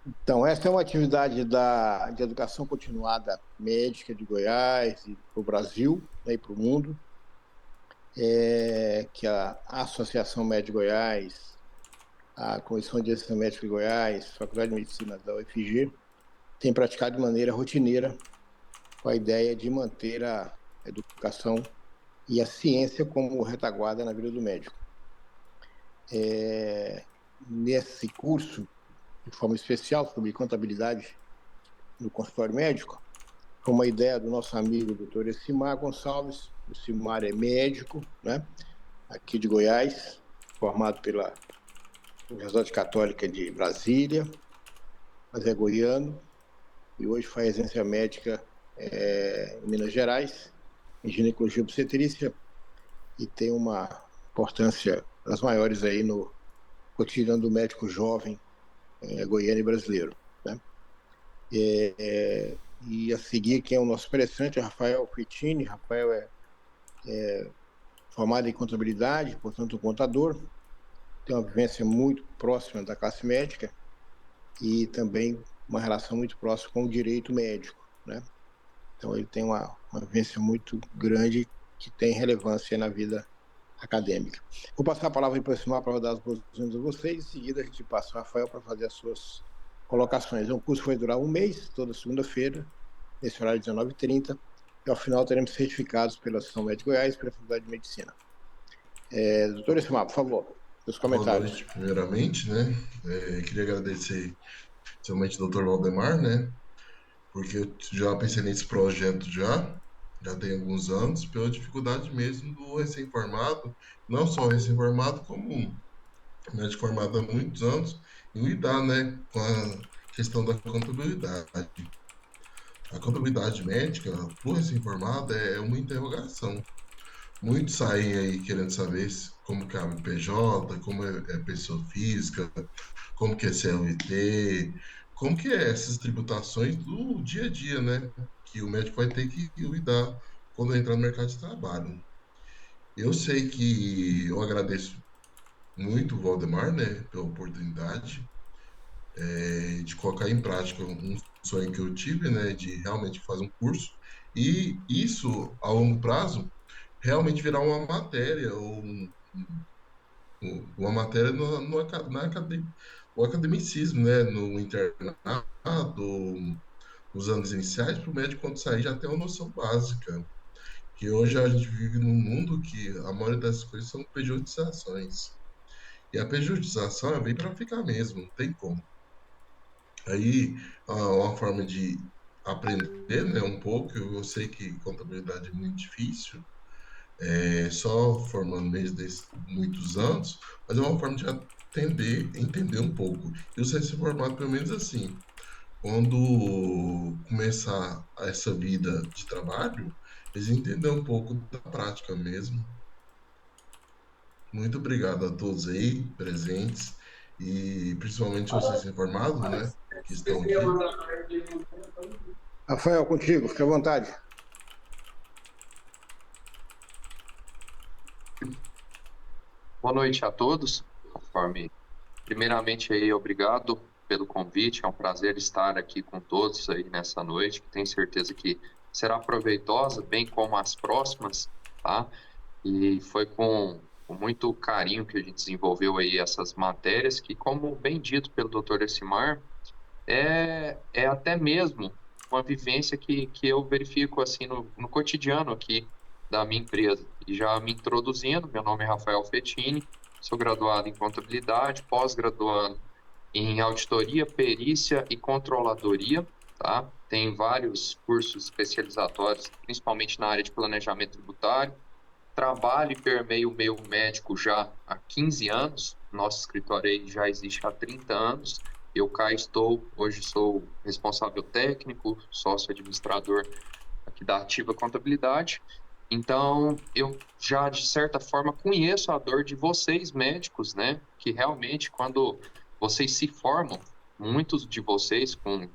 Então, essa é uma atividade de educação continuada médica de Goiás e para o Brasil, né, e para o mundo, que a Associação Médica de Goiás, a Comissão de Ensino Médico de Goiás, Faculdade de Medicina da UFG, tem praticado de maneira rotineira com a ideia de manter a educação e a ciência como retaguarda na vida do médico. Nesse curso, de forma especial, sobre contabilidade no consultório médico, foi uma ideia do nosso amigo doutor Escimar Gonçalves. O Escimar é médico, né, aqui de Goiás, formado pela Universidade Católica de Brasília, mas é goiano, e hoje faz residência médica em Minas Gerais, em ginecologia e obstetrícia, e tem uma importância das maiores aí no cotidiano do médico jovem goiano e brasileiro, né? E a seguir, quem é o nosso palestrante é Rafael Fitini. Rafael é formado em contabilidade, portanto, um contador, tem uma vivência muito próxima da classe médica e também uma relação muito próxima com o direito médico, né? Então, ele tem uma vivência muito grande que tem relevância na vida acadêmica. Vou passar a palavra para o Simar para dar as boas-vindas a vocês, em seguida a gente passa o Rafael para fazer as suas colocações. O curso vai durar um mês, toda segunda-feira, nesse horário de 19h30, e ao final teremos certificados pela Associação Médica de Goiás e pela Faculdade de Medicina. Doutor Esmar, por favor, seus Boa comentários. noite, primeiramente, né? Queria agradecer, principalmente ao Dr. Valdemar, né? Porque eu já pensei nesse projeto já tem alguns anos, pela dificuldade mesmo do recém-formado, não só recém-formado, como um médico formado há muitos anos, em lidar, né, com a questão da contabilidade. A contabilidade médica, para o recém-formado, é uma interrogação. Muitos saem aí querendo saber como que é a PJ, como é pessoa física, como que é CLT, como que é essas tributações do dia a dia, né? Que o médico vai ter que lidar quando entrar no mercado de trabalho. Eu sei que eu agradeço muito o Valdemar, né, pela oportunidade de colocar em prática um sonho que eu tive, né, de realmente fazer um curso e isso, a longo prazo, realmente virar uma matéria ou uma matéria na academia, o academicismo, né, no internato, nos anos iniciais, para o médico quando sair já ter uma noção básica. Que hoje a gente vive num mundo que a maioria das coisas são pejotizações. E a pejotização ela vem para ficar mesmo, não tem como. Aí, uma forma de aprender, né, um pouco, eu sei que contabilidade é muito difícil, só formando desde muitos anos, mas é uma forma de entender um pouco. E você se formar pelo menos assim, quando começar essa vida de trabalho, eles entender um pouco da prática mesmo. Muito obrigado a todos aí presentes e principalmente vocês informados, né, que estão aqui. Rafael, contigo, fique à vontade. Boa noite a todos. Conforme, primeiramente aí, obrigado pelo convite. É um prazer estar aqui com todos aí nessa noite, que tenho certeza que será proveitosa, bem como as próximas, tá? E foi com muito carinho que a gente desenvolveu aí essas matérias, que, como bem dito pelo Dr. Escimar, é até mesmo uma vivência que eu verifico assim no cotidiano aqui da minha empresa. E já me introduzindo, meu nome é Rafael Fettini, sou graduado em contabilidade, pós-graduando em auditoria, perícia e controladoria, tá? Tem vários cursos especializatórios, principalmente na área de planejamento tributário. Trabalho e permeio o meio médico já há 15 anos, nosso escritório aí já existe há 30 anos. Eu cá estou, hoje sou responsável técnico, sócio administrador aqui da Ativa Contabilidade. Então, eu já, de certa forma, conheço a dor de vocês, médicos, né? Que realmente, quando vocês se formam, muitos de vocês, com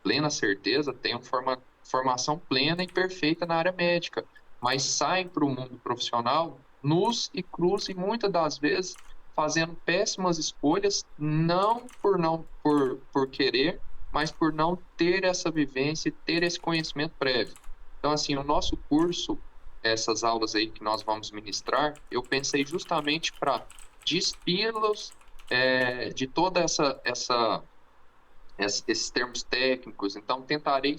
plena certeza, têm uma formação plena e perfeita na área médica, mas saem para o mundo profissional nus e crus e muitas das vezes fazendo péssimas escolhas, não por querer, mas por não ter essa vivência e ter esse conhecimento prévio. Então, assim, o nosso curso, essas aulas aí que nós vamos ministrar, eu pensei justamente para despilos de toda esses termos técnicos. Então, tentarei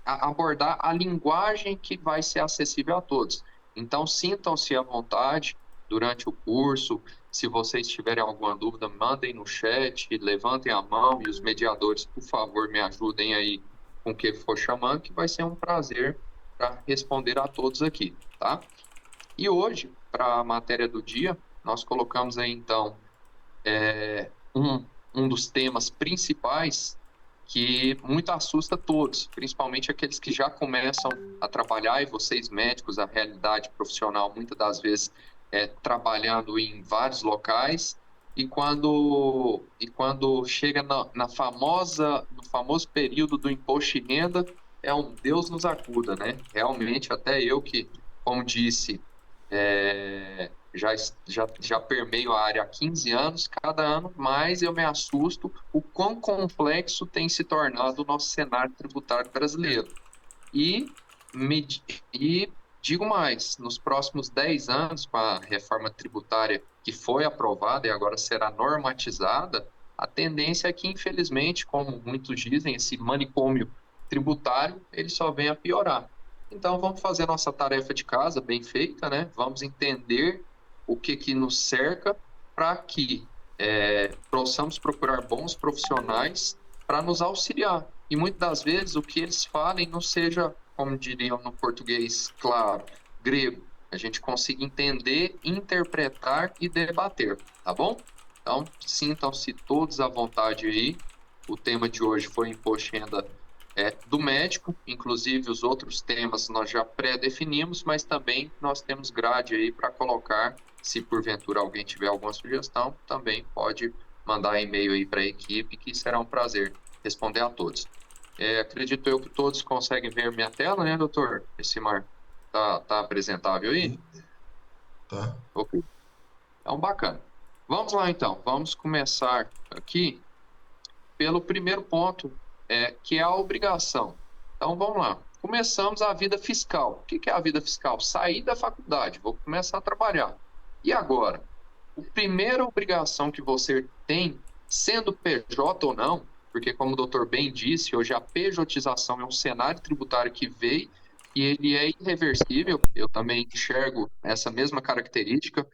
abordar a linguagem que vai ser acessível a todos. Então, sintam-se à vontade durante o curso. Se vocês tiverem alguma dúvida, mandem no chat, levantem a mão e os mediadores, por favor, me ajudem aí com o que for chamando, que vai ser um prazer para responder a todos aqui, tá? E hoje, para a matéria do dia, nós colocamos aí, então, um dos temas principais que muito assusta todos, principalmente aqueles que já começam a trabalhar, e vocês médicos, a realidade profissional, muitas das vezes, trabalhando em vários locais, e quando chega no famoso período do imposto de renda, é um Deus nos acuda, né? Realmente, até eu que, como disse, já permeio a área há 15 anos, cada ano mais eu me assusto o quão complexo tem se tornado o nosso cenário tributário brasileiro. E digo mais, nos próximos 10 anos, com a reforma tributária que foi aprovada e agora será normatizada, a tendência é que, infelizmente, como muitos dizem, esse manicômio tributário, ele só vem a piorar. Então, vamos fazer a nossa tarefa de casa bem feita, né? Vamos entender o que nos cerca para que possamos procurar bons profissionais para nos auxiliar. E muitas das vezes o que eles falem não seja, como diriam no português, claro, grego. A gente consiga entender, interpretar e debater, tá bom? Então, sintam-se todos à vontade aí. O tema de hoje foi imposto de renda do médico, inclusive os outros temas nós já pré-definimos, mas também nós temos grade aí para colocar, se porventura alguém tiver alguma sugestão, também pode mandar e-mail aí para a equipe, que será um prazer responder a todos. Acredito eu que todos conseguem ver minha tela, né, doutor? Esse mar tá apresentável aí? Tá. Ok. Então, bacana. Vamos lá, então. Vamos começar aqui pelo primeiro ponto, que é a obrigação. Então, vamos lá. Começamos a vida fiscal. O que é a vida fiscal? Sair da faculdade, vou começar a trabalhar. E agora? A primeira obrigação que você tem, sendo PJ ou não, porque como o doutor bem disse, hoje a pejotização é um cenário tributário que veio e ele é irreversível, eu também enxergo essa mesma característica,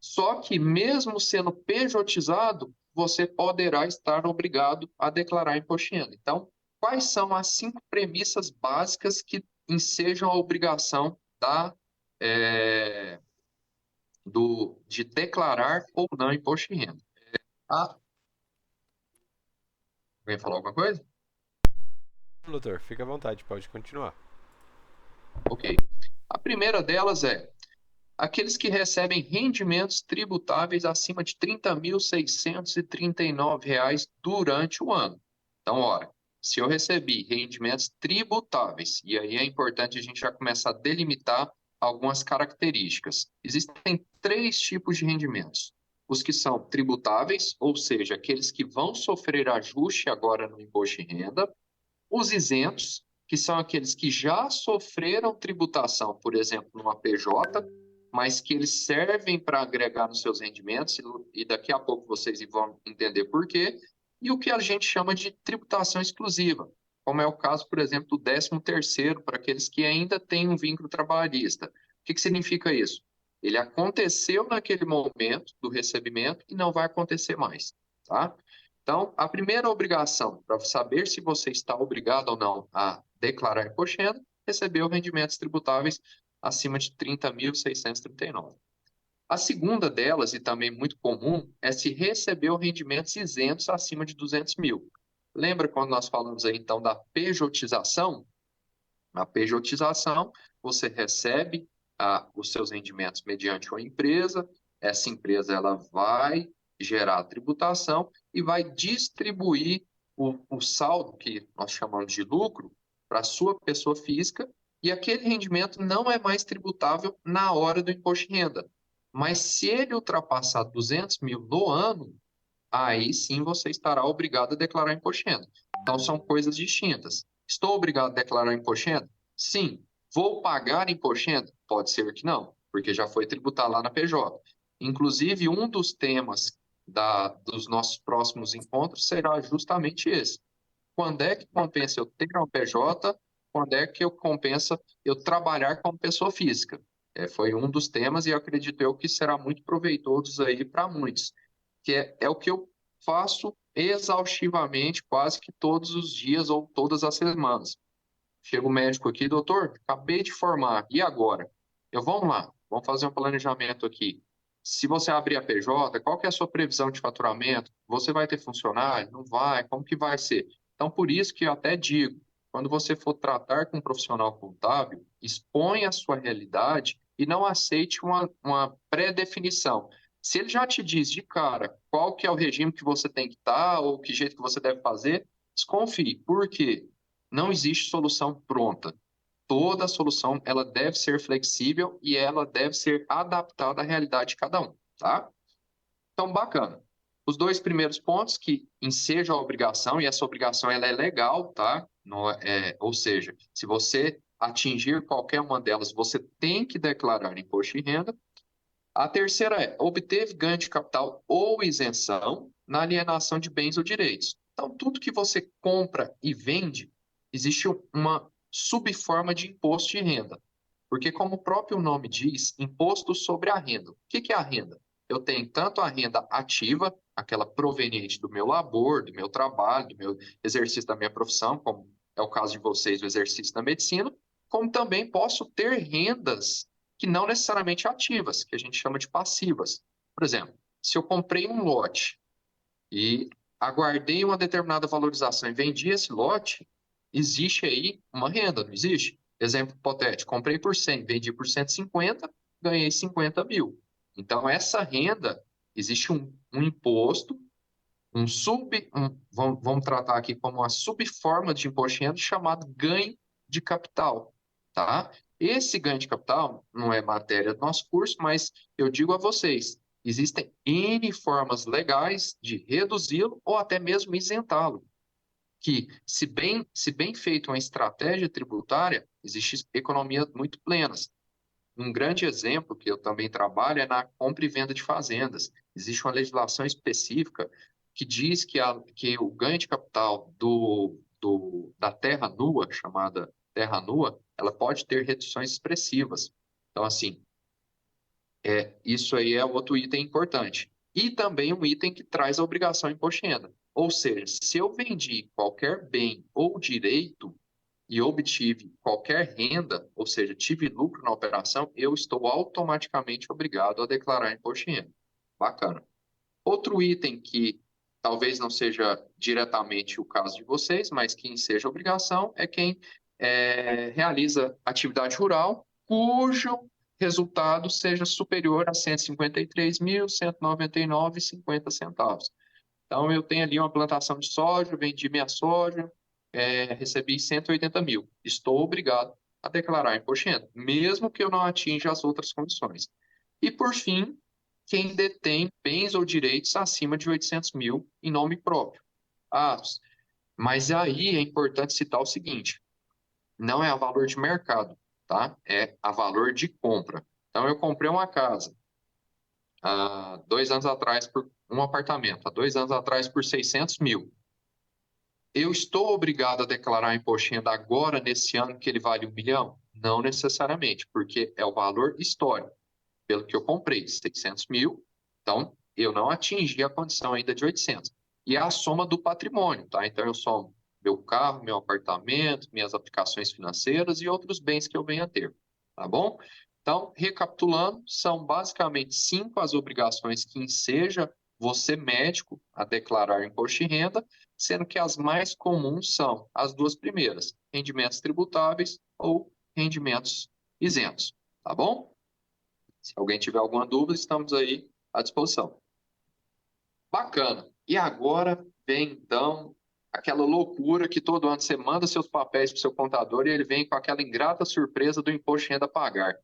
só que mesmo sendo pejotizado, você poderá estar obrigado a declarar imposto de renda. Então, quais são as 5 premissas básicas que ensejam a obrigação de declarar ou não imposto de renda? Vem falar alguma coisa? Doutor, fica à vontade, pode continuar. Ok. A primeira delas é aqueles que recebem rendimentos tributáveis acima de R$ 30.639 durante o ano. Então, ora, se eu recebi rendimentos tributáveis, e aí é importante a gente já começar a delimitar algumas características. Existem 3 tipos de rendimentos. Os que são tributáveis, ou seja, aqueles que vão sofrer ajuste agora no imposto de renda. Os isentos, que são aqueles que já sofreram tributação, por exemplo, numa PJ, mas que eles servem para agregar nos seus rendimentos, e daqui a pouco vocês vão entender por quê, e o que a gente chama de tributação exclusiva, como é o caso, por exemplo, do 13º, para aqueles que ainda têm um vínculo trabalhista. O que significa isso? Ele aconteceu naquele momento do recebimento e não vai acontecer mais, tá? Então, a primeira obrigação para saber se você está obrigado ou não a declarar imposto de renda, receber rendimentos tributáveis acima de 30.639. A segunda delas, e também muito comum, é se recebeu rendimentos isentos acima de 200 mil. Lembra quando nós falamos aí, então, da pejotização? Na pejotização, você recebe os seus rendimentos mediante uma empresa, essa empresa ela vai gerar a tributação e vai distribuir o saldo, que nós chamamos de lucro, para a sua pessoa física, e aquele rendimento não é mais tributável na hora do imposto de renda. Mas se ele ultrapassar 200 mil no ano, aí sim você estará obrigado a declarar imposto de renda. Então são coisas distintas. Estou obrigado a declarar imposto de renda? Sim. Vou pagar imposto de renda? Pode ser que não, porque já foi tributar lá na PJ. Inclusive, um dos temas dos nossos próximos encontros será justamente esse. Quando é que compensa eu ter uma PJ? Quando é que compensa eu trabalhar como pessoa física? Foi um dos temas e acredito eu que será muito proveitoso aí para muitos, que é o que eu faço exaustivamente quase que todos os dias ou todas as semanas. Chega o médico aqui, doutor, acabei de formar, e agora? Vamos lá, vamos fazer um planejamento aqui. Se você abrir a PJ, qual que é a sua previsão de faturamento? Você vai ter funcionário? Não vai? Como que vai ser? Então, por isso que eu até digo, quando você for tratar com um profissional contábil, exponha a sua realidade e não aceite uma pré-definição. Se ele já te diz de cara qual que é o regime que você tem que estar ou que jeito que você deve fazer, desconfie. Por quê? Não existe solução pronta. Toda solução ela deve ser flexível e ela deve ser adaptada à realidade de cada um, tá? Então, bacana. Os dois primeiros pontos que enseja a obrigação, e essa obrigação ela é legal, tá? Ou seja, se você atingir qualquer uma delas, você tem que declarar imposto de renda. A terceira é, obteve ganho de capital ou isenção na alienação de bens ou direitos. Então, tudo que você compra e vende, existe uma subforma de imposto de renda. Porque, como o próprio nome diz, imposto sobre a renda. O que é a renda? Eu tenho tanto a renda ativa, aquela proveniente do meu labor, do meu trabalho, do meu exercício da minha profissão, como é o caso de vocês, o exercício da medicina, como também posso ter rendas que não necessariamente ativas, que a gente chama de passivas. Por exemplo, se eu comprei um lote e aguardei uma determinada valorização e vendi esse lote, existe aí uma renda, não existe? Exemplo hipotético, comprei por 100, vendi por 150, ganhei 50 mil. Então, essa renda, existe um imposto, vamos tratar aqui como uma subforma de imposto de renda chamado ganho de capital, tá? Esse ganho de capital não é matéria do nosso curso, mas eu digo a vocês, existem N formas legais de reduzi-lo ou até mesmo isentá-lo, que se bem feito uma estratégia tributária, existem economias muito plenas. Um grande exemplo que eu também trabalho é na compra e venda de fazendas. Existe uma legislação específica que diz que o ganho de capital da terra nua, chamada terra nua, ela pode ter reduções expressivas. Então, assim, isso aí é outro item importante. E também um item que traz a obrigação de imposto de renda. Ou seja, se eu vendi qualquer bem ou direito, e obtive qualquer renda, ou seja, tive lucro na operação, eu estou automaticamente obrigado a declarar imposto de renda. Bacana. Outro item que talvez não seja diretamente o caso de vocês, mas quem seja obrigação é quem realiza atividade rural, cujo resultado seja superior a R$ 153.199,50. Então, eu tenho ali uma plantação de soja, vendi minha soja, recebi 180 mil. Estou obrigado a declarar imposto de renda, mesmo que eu não atinja as outras condições. E, por fim, quem detém bens ou direitos acima de 800 mil em nome próprio. Mas aí é importante citar o seguinte, não é a valor de mercado, tá? É a valor de compra. Então, eu comprei uma casa há 2 anos atrás por um apartamento, há 2 anos atrás por 600 mil. Eu estou obrigado a declarar imposto de renda agora, nesse ano, que ele vale 1 milhão? Não necessariamente, porque é o valor histórico, pelo que eu comprei, 600 mil, então eu não atingi a condição ainda de 800. E é a soma do patrimônio, tá? Então eu somo meu carro, meu apartamento, minhas aplicações financeiras e outros bens que eu venha a ter, tá bom? Então, recapitulando, são basicamente 5 as obrigações que enseja você, médico, a declarar imposto de renda, sendo que as mais comuns são as duas primeiras, rendimentos tributáveis ou rendimentos isentos, tá bom? Se alguém tiver alguma dúvida, estamos aí à disposição. Bacana. E agora vem, então, aquela loucura que todo ano você manda seus papéis para o seu contador e ele vem com aquela ingrata surpresa do imposto de renda a pagar.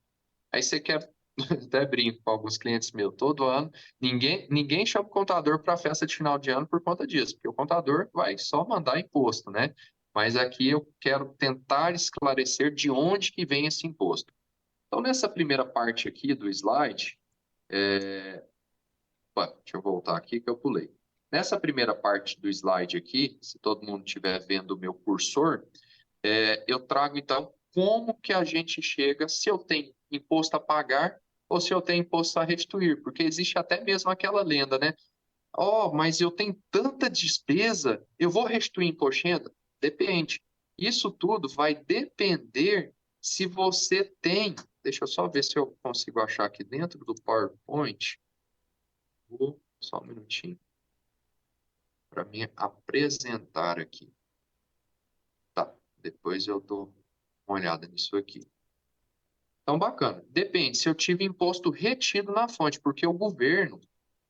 Aí você quer até brinco com alguns clientes meus, todo ano, ninguém chama o contador para a festa de final de ano por conta disso, porque o contador vai só mandar imposto, né? Mas aqui eu quero tentar esclarecer de onde que vem esse imposto. Então, nessa primeira parte aqui do slide, deixa eu voltar aqui que eu pulei. Nessa primeira parte do slide aqui, se todo mundo estiver vendo o meu cursor, eu trago, então, como que a gente chega, se eu tenho imposto a pagar ou se eu tenho imposto a restituir, porque existe até mesmo aquela lenda, né? Oh, mas eu tenho tanta despesa, eu vou restituir imposto de renda? Depende. Isso tudo vai depender se você tem. Deixa eu só ver se eu consigo achar aqui dentro do PowerPoint. Só um minutinho. Para me apresentar aqui. Tá, depois eu dou uma olhada nisso aqui. Então, bacana. Depende, se eu tive imposto retido na fonte, porque o governo,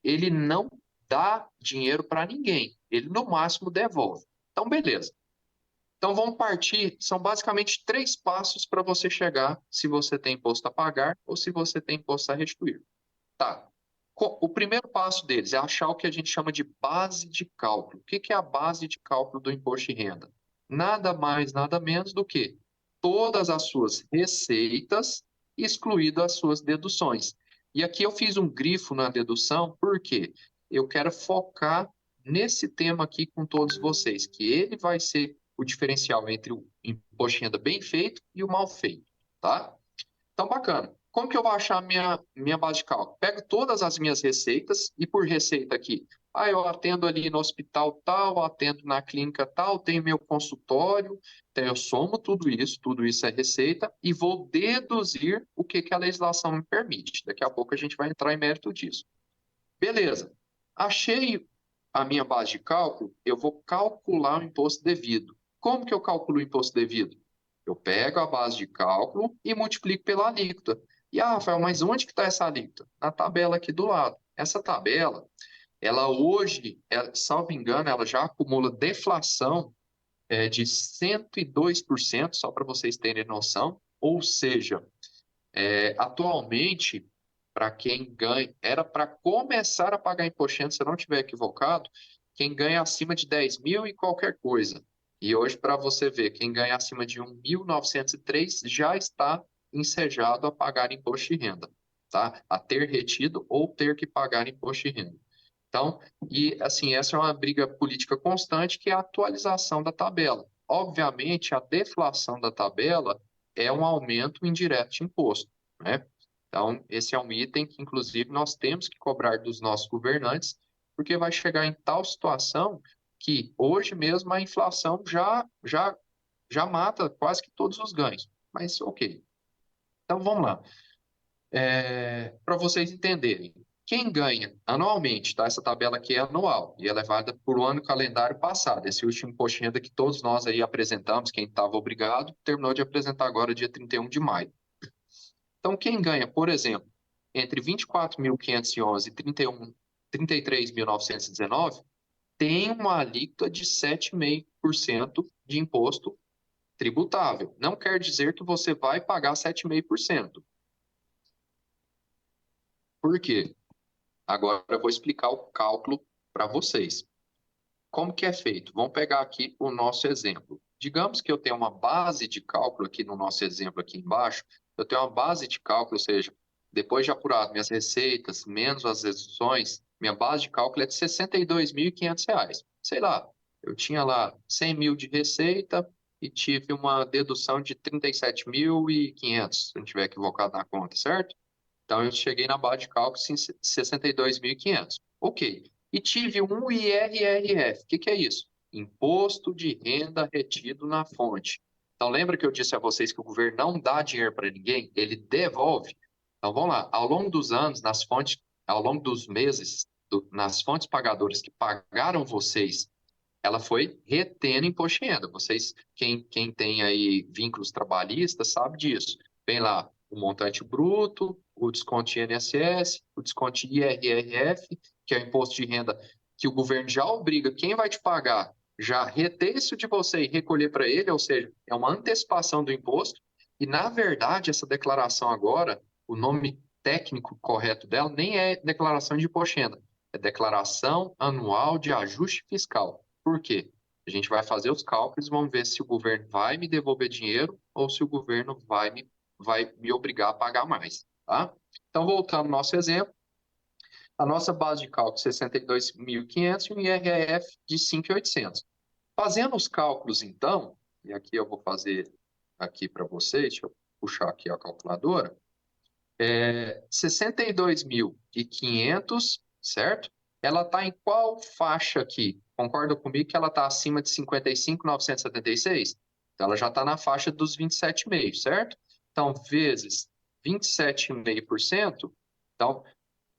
ele não dá dinheiro para ninguém. Ele, no máximo, devolve. Então, beleza. Então, vamos partir. São basicamente 3 passos para você chegar se você tem imposto a pagar ou se você tem imposto a restituir. Tá. O primeiro passo deles é achar o que a gente chama de base de cálculo. O que é a base de cálculo do imposto de renda? Nada mais, nada menos do que todas as suas receitas, excluído as suas deduções. E aqui eu fiz um grifo na dedução, porque eu quero focar nesse tema aqui com todos vocês, que ele vai ser o diferencial entre o imposto de renda bem feito e o mal feito, tá? Então, bacana. Como que eu vou achar minha base de cálculo? Pego todas as minhas receitas e por receita aqui. Eu atendo ali no hospital tal, atendo na clínica tal, tenho meu consultório. Então, eu somo tudo isso é receita e vou deduzir o que a legislação me permite. Daqui a pouco a gente vai entrar em mérito disso. Beleza. Achei a minha base de cálculo, eu vou calcular o imposto devido. Como que eu calculo o imposto devido? Eu pego a base de cálculo e multiplico pela alíquota. E, Rafael, mas onde que está essa alíquota? Na tabela aqui do lado. Essa tabela, ela hoje, salvo engano, ela já acumula deflação de 102%, só para vocês terem noção. Ou seja, atualmente, para quem ganha, era para começar a pagar imposto de renda, se eu não estiver equivocado, quem ganha acima de 10 mil e qualquer coisa. E hoje, para você ver, quem ganha acima de 1.903 já está ensejado a pagar imposto de renda, tá? A ter retido ou ter que pagar imposto de renda. Então, e assim, essa é uma briga política constante, que é a atualização da tabela. Obviamente, a deflação da tabela é um aumento indireto de imposto, né? Então, esse é um item que, inclusive, nós temos que cobrar dos nossos governantes, porque vai chegar em tal situação que hoje mesmo a inflação já mata quase que todos os ganhos. Mas, ok. Então, vamos lá. Para vocês entenderem, quem ganha anualmente, tá? Essa tabela aqui é anual e ela é válida por um ano calendário passado. Esse último imposto de renda que todos nós aí apresentamos, quem estava obrigado, terminou de apresentar agora dia 31 de maio. Então, quem ganha, por exemplo, entre 24.511 e 33.919, tem uma alíquota de 7,5% de imposto tributável. Não quer dizer que você vai pagar 7,5%. Por quê? Agora eu vou explicar o cálculo para vocês. Como que é feito? Vamos pegar aqui o nosso exemplo. Digamos que eu tenho uma base de cálculo aqui no nosso exemplo aqui embaixo. Eu tenho uma base de cálculo, ou seja, depois de apurado minhas receitas, menos as deduções, minha base de cálculo é de R$ 62.500. Sei lá, eu tinha lá 100 mil de receita e tive uma dedução de 37.500, se eu não estiver equivocado na conta, certo? Então, eu cheguei na base de cálculo em 62.500. Ok. E tive um IRRF. O que é isso? Imposto de renda retido na fonte. Então, lembra que eu disse a vocês que o governo não dá dinheiro para ninguém? Ele devolve. Então, vamos lá. Ao longo dos anos, nas fontes, ao longo dos meses, nas fontes pagadoras que pagaram vocês, ela foi retendo imposto de renda. Vocês, quem tem aí vínculos trabalhistas, sabe disso. Vem lá o montante bruto, o desconto de INSS, o desconto de IRRF, que é o imposto de renda que o governo já obriga quem vai te pagar já reter isso de você e recolher para ele, ou seja, é uma antecipação do imposto. E, na verdade, essa declaração agora, o nome técnico correto dela nem é declaração de imposto de renda, é declaração anual de ajuste fiscal. Por quê? A gente vai fazer os cálculos e vamos ver se o governo vai me devolver dinheiro ou se o governo vai me obrigar a pagar mais, tá? Então, voltando ao nosso exemplo, a nossa base de cálculo 62.500 e um IRF de 5.800. Fazendo os cálculos, então, e aqui eu vou fazer aqui para vocês, deixa eu puxar aqui a calculadora, 62.500, certo? Ela está em qual faixa aqui? Concorda comigo que ela está acima de 55.976? Então, ela já está na faixa dos 27,5%, certo? Então, vezes 27,5%, então,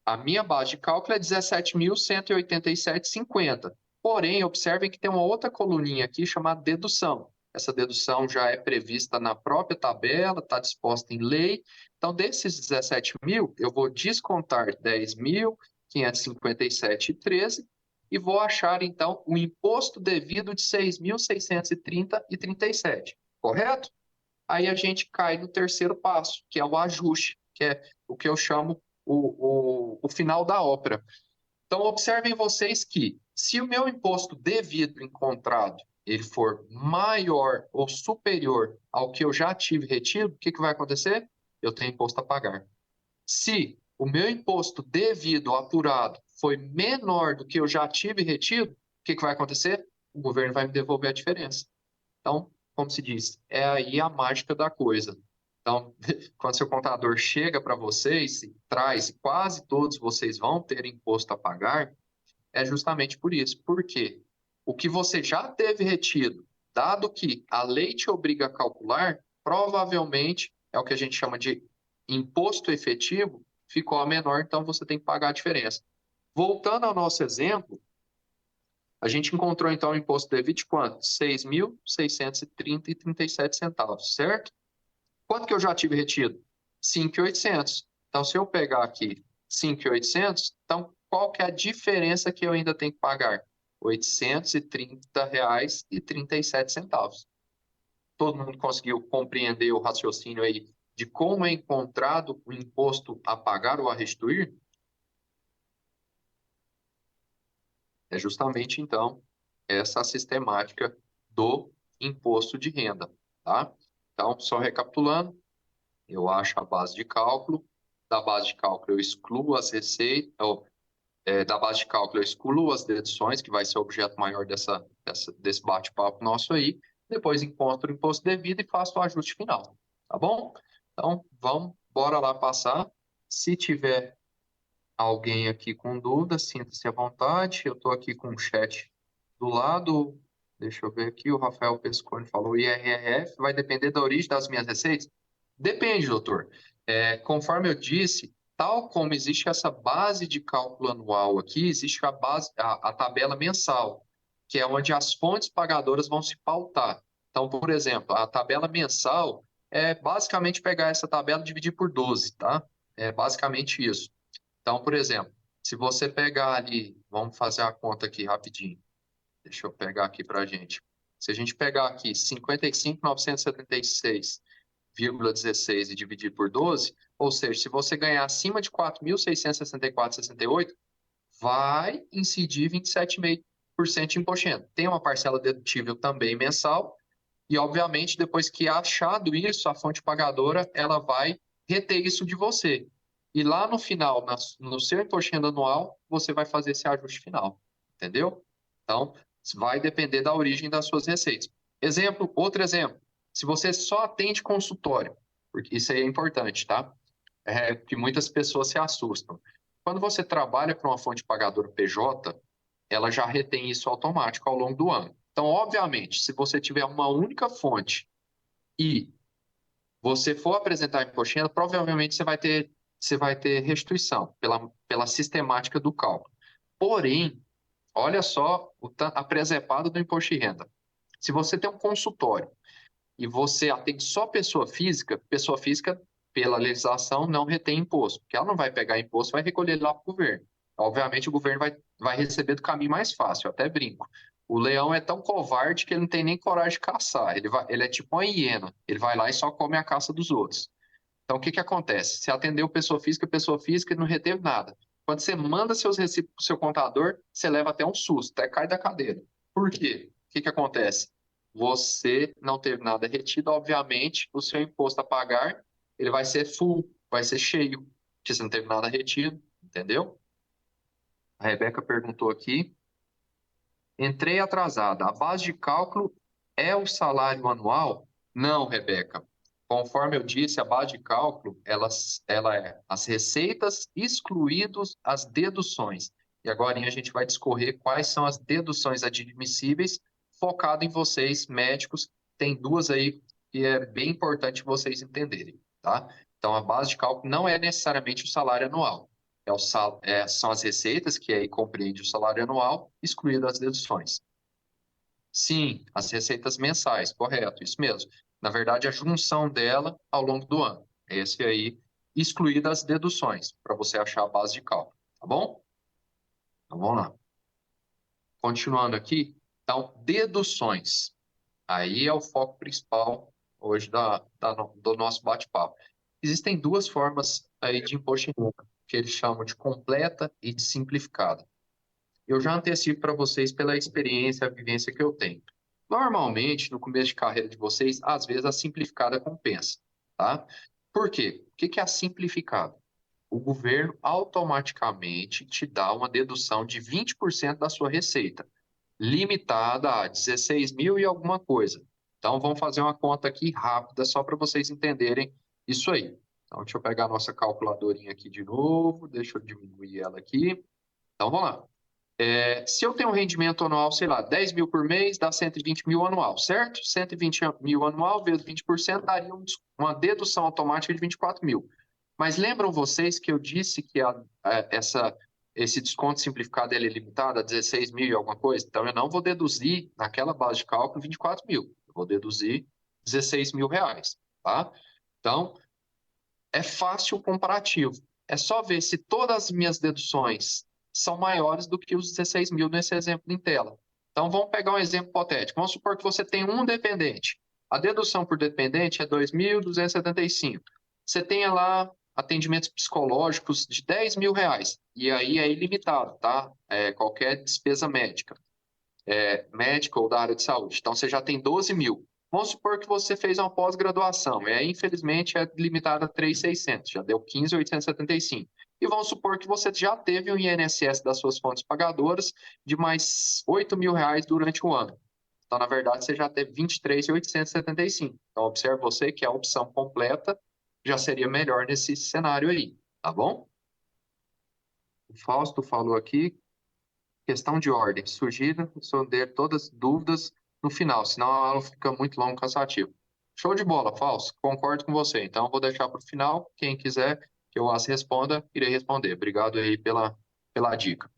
a minha base de cálculo é 17.187,50. Porém, observem que tem uma outra coluninha aqui chamada dedução. Essa dedução já é prevista na própria tabela, está disposta em lei. Então, desses 17 mil, eu vou descontar 10.557,13 e vou achar, então, o imposto devido de 6.630,37. Correto? Aí a gente cai no terceiro passo, que é o ajuste, que é o que eu chamo o final da ópera. Então, observem vocês que, se o meu imposto devido encontrado ele for maior ou superior ao que eu já tive retido, o que vai acontecer? Eu tenho imposto a pagar. Se o meu imposto devido apurado foi menor do que eu já tive retido, o que vai acontecer? O governo vai me devolver a diferença. Então, como se diz, é aí a mágica da coisa. Então, quando seu contador chega para vocês e traz, quase todos vocês vão ter imposto a pagar, é justamente por isso. Por quê? O que você já teve retido, dado que a lei te obriga a calcular, provavelmente é o que a gente chama de imposto efetivo, ficou a menor, então você tem que pagar a diferença. Voltando ao nosso exemplo, a gente encontrou, então, o imposto devido de quanto? 6.630,37 centavos, certo? Quanto que eu já tive retido? 5.800. Então, se eu pegar aqui 5.800, então, qual que é a diferença que eu ainda tenho que pagar? R$ 830,37. Todo mundo conseguiu compreender o raciocínio aí de como é encontrado o imposto a pagar ou a restituir? É justamente, então, essa sistemática do imposto de renda, tá? Então, só recapitulando, eu acho a base de cálculo, da base de cálculo eu excluo as receitas, da base de cálculo eu excluo as deduções, que vai ser o objeto maior desse bate-papo nosso aí, depois encontro o imposto devido e faço o ajuste final, tá bom? Então, bora lá passar. Se tiver alguém aqui com dúvida, sinta-se à vontade. Eu estou aqui com o chat do lado. Deixa eu ver aqui. O Rafael Pescone falou: IRRF vai depender da origem das minhas receitas? Depende, doutor. Conforme eu disse, tal como existe essa base de cálculo anual aqui, existe a tabela mensal, que é onde as fontes pagadoras vão se pautar. Então, por exemplo, a tabela mensal é basicamente pegar essa tabela e dividir por 12, tá? É basicamente isso. Então, por exemplo, se você pegar ali, vamos fazer a conta aqui rapidinho. Deixa eu pegar aqui para a gente. Se a gente pegar aqui 55.976,16 e dividir por 12, ou seja, se você ganhar acima de 4.664,68, vai incidir 27,5% de imposto de renda. Tem uma parcela dedutível também mensal e, obviamente, depois que achado isso, a fonte pagadora ela vai reter isso de você. E lá no final, no seu imposto de renda anual, você vai fazer esse ajuste final, entendeu? Então, vai depender da origem das suas receitas. Outro exemplo, se você só atende consultório, porque isso aí é importante, tá? Que muitas pessoas se assustam. Quando você trabalha para uma fonte pagadora PJ, ela já retém isso automático ao longo do ano. Então, obviamente, se você tiver uma única fonte e você for apresentar imposto de renda, provavelmente você vai ter restituição pela sistemática do cálculo. Porém, olha só a presepada do imposto de renda. Se você tem um consultório e você atende só pessoa física, pela legislação, não retém imposto, porque ela não vai pegar imposto, vai recolher lá para o governo. Obviamente, o governo vai receber do caminho mais fácil, eu até brinco. O leão é tão covarde que ele não tem nem coragem de caçar. Ele é tipo uma hiena, ele vai lá e só come a caça dos outros. Então, o que que acontece? Você atendeu pessoa física e não reteve nada. Quando você manda seus recibos para o seu contador, você leva até um susto, até cai da cadeira. Por quê? O que que acontece? Você não teve nada retido, obviamente, o seu imposto a pagar, ele vai ser full, vai ser cheio, porque você não teve nada retido, entendeu? A Rebeca perguntou aqui. Entrei atrasada. A base de cálculo é o salário anual? Não, Rebeca. Conforme eu disse, a base de cálculo, ela é as receitas excluídos as deduções. E agora a gente vai discorrer quais são as deduções admissíveis, focado em vocês, médicos. Tem duas aí que é bem importante vocês entenderem, tá? Então, a base de cálculo não é necessariamente o salário anual. São as receitas, que aí compreende o salário anual, excluído as deduções. Sim, as receitas mensais, correto, isso mesmo. Na verdade, a junção dela ao longo do ano. Esse aí, excluídas as deduções, para você achar a base de cálculo, tá bom? Então, vamos lá. Continuando aqui, então, deduções. Aí é o foco principal hoje do nosso bate-papo. Existem duas formas aí de imposto de renda, que eles chamam de completa e de simplificada. Eu já antecipo para vocês pela experiência, a vivência que eu tenho. Normalmente, no começo de carreira de vocês, às vezes a simplificada compensa, tá? Por quê? O que é a simplificada? O governo automaticamente te dá uma dedução de 20% da sua receita, limitada a 16 mil e alguma coisa. Então, vamos fazer uma conta aqui rápida, só para vocês entenderem isso aí. Então, deixa eu pegar a nossa calculadorinha aqui de novo, deixa eu diminuir ela aqui. Então, vamos lá. Se eu tenho um rendimento anual, sei lá, 10 mil por mês, dá 120 mil anual, certo? 120 mil anual vezes 20% daria uma dedução automática de 24 mil. Mas lembram vocês que eu disse que esse desconto simplificado ele é limitado a 16 mil e alguma coisa? Então, eu não vou deduzir naquela base de cálculo 24 mil. Eu vou deduzir 16 mil reais, tá? Então, é fácil o comparativo. É só ver se todas as minhas deduções são maiores do que os 16 mil nesse exemplo em tela. Então, vamos pegar um exemplo hipotético. Vamos supor que você tem um dependente. A dedução por dependente é 2.275. Você tem lá atendimentos psicológicos de 10 mil reais. E aí é ilimitado, tá? Qualquer despesa médica. Médica ou da área de saúde. Então, você já tem 12 mil. Vamos supor que você fez uma pós-graduação. Infelizmente, é limitada a 3.600. Já deu 15.875. E vamos supor que você já teve um INSS das suas fontes pagadoras de mais 8 mil reais durante o ano. Então, na verdade, você já teve 23.875. Então, observe você que a opção completa já seria melhor nesse cenário aí, tá bom? O Fausto falou aqui, questão de ordem. Sugiro responder todas as dúvidas no final, senão a aula fica muito longa e cansativa. Show de bola, Fausto. Concordo com você. Então, eu vou deixar para o final. Quem quiser que eu as responda, irei responder. Obrigado aí pela dica.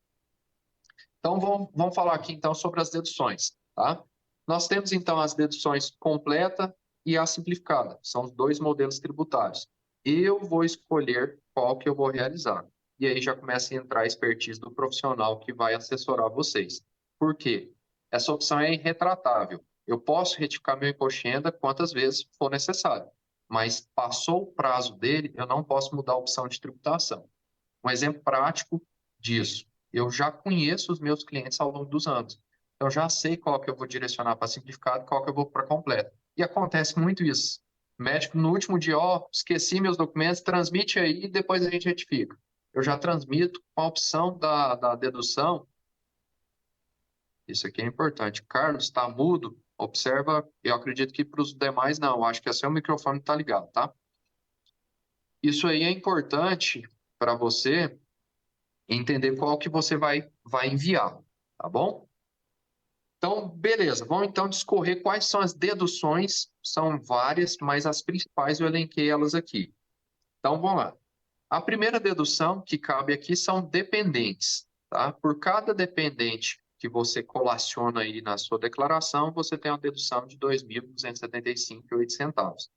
Então, vamos falar aqui então sobre as deduções, tá? Nós temos então as deduções completa e a simplificada. São os dois modelos tributários. Eu vou escolher qual que eu vou realizar. E aí já começa a entrar a expertise do profissional que vai assessorar vocês. Por quê? Essa opção é irretratável. Eu posso retificar meu imposto de renda quantas vezes for necessário. Mas passou o prazo dele, eu não posso mudar a opção de tributação. Um exemplo prático disso. Eu já conheço os meus clientes ao longo dos anos. Eu já sei qual que eu vou direcionar para simplificado e qual que eu vou para completo. E acontece muito isso. O médico, no último dia, esqueci meus documentos, transmite aí e depois a gente retifica. Eu já transmito com a opção da dedução. Isso aqui é importante. Carlos, está mudo? Observa, eu acredito que para os demais não. Acho que é seu microfone está ligado, tá? Isso aí é importante para você entender qual que você vai enviar, tá bom? Então, beleza. Vamos então discorrer quais são as deduções. São várias, mas as principais eu elenquei elas aqui. Então, vamos lá. A primeira dedução que cabe aqui são dependentes, tá? Por cada dependente que você colaciona aí na sua declaração, você tem uma dedução de R$ 2.275,08.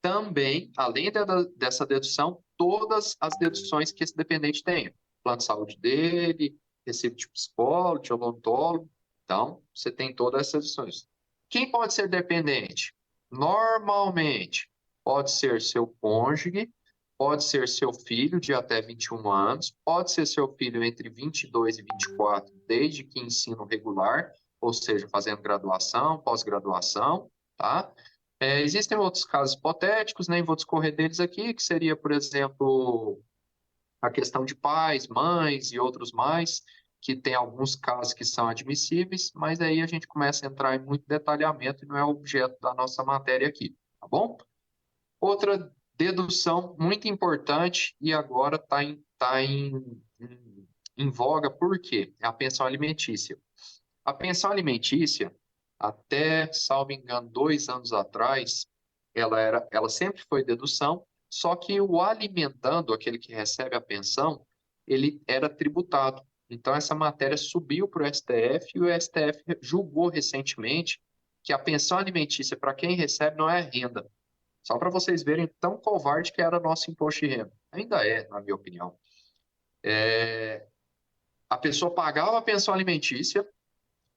Também, além dessa dedução, todas as deduções que esse dependente tenha. Plano de saúde dele, recibo de psicólogo, de odontólogo. Então, você tem todas essas deduções. Quem pode ser dependente? Normalmente, pode ser seu cônjuge, pode ser seu filho de até 21 anos, pode ser seu filho entre 22 e 24, desde que ensino regular, ou seja, fazendo graduação, pós-graduação, tá? Existem outros casos hipotéticos, nem vou discorrer deles aqui, que seria, por exemplo, a questão de pais, mães e outros mais, que tem alguns casos que são admissíveis, mas aí a gente começa a entrar em muito detalhamento e não é objeto da nossa matéria aqui, tá bom? Outra dedução muito importante e agora em voga, por quê? É a pensão alimentícia. A pensão alimentícia, até, salvo engano, 2 anos atrás, ela sempre foi dedução, só que o alimentando, aquele que recebe a pensão, ele era tributado. Então, essa matéria subiu para o STF e o STF julgou recentemente que a pensão alimentícia, para quem recebe, não é renda. Só para vocês verem tão covarde que era nosso imposto de renda. Ainda é, na minha opinião. A pessoa pagava a pensão alimentícia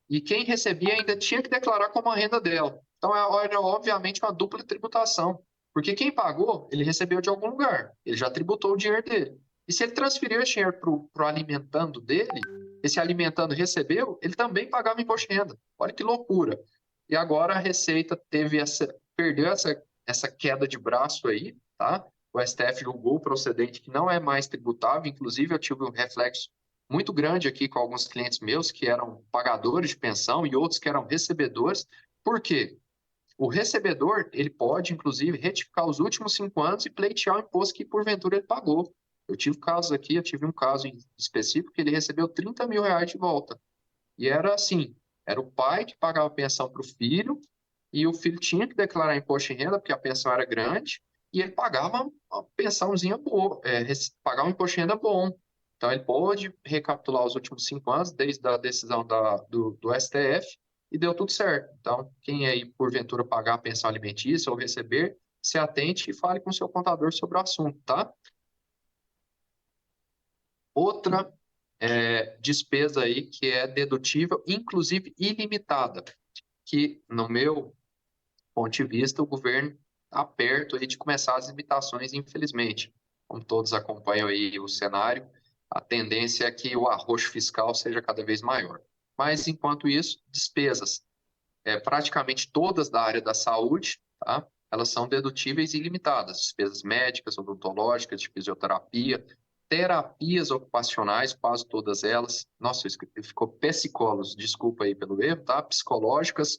e quem recebia ainda tinha que declarar como a renda dela. Então, era obviamente uma dupla tributação. Porque quem pagou, ele recebeu de algum lugar. Ele já tributou o dinheiro dele. E se ele transferiu esse dinheiro para o alimentando dele, esse alimentando recebeu, ele também pagava imposto de renda. Olha que loucura. E agora a Receita perdeu essa queda de braço aí, tá? O STF julgou o procedente que não é mais tributável. Inclusive, eu tive um reflexo muito grande aqui com alguns clientes meus que eram pagadores de pensão e outros que eram recebedores. Por quê? O recebedor, ele pode, inclusive, retificar os últimos 5 anos e pleitear o imposto que, porventura, ele pagou. Eu tive um caso em específico que ele recebeu 30 mil reais de volta. E era assim, era o pai que pagava a pensão para o filho e o filho tinha que declarar imposto de renda porque a pensão era grande e ele pagava uma pensãozinha boa, pagava um imposto de renda bom. Então, ele pôde recapitular os últimos 5 anos, desde a decisão do STF, e deu tudo certo. Então, quem aí, porventura, pagar a pensão alimentícia ou receber, se atente e fale com o seu contador sobre o assunto, tá? Outra despesa aí que é dedutível, inclusive ilimitada, que, no meu ponto de vista, o governo está perto aí de começar as limitações, infelizmente. Como todos acompanham aí o cenário, a tendência é que o arroxo fiscal seja cada vez maior. Mas, enquanto isso, despesas, praticamente todas da área da saúde, tá? Elas são dedutíveis e ilimitadas. Despesas médicas, odontológicas, de fisioterapia, terapias ocupacionais, quase todas elas. Nossa, ficou psicólogos, desculpa aí pelo erro, tá? Psicológicas,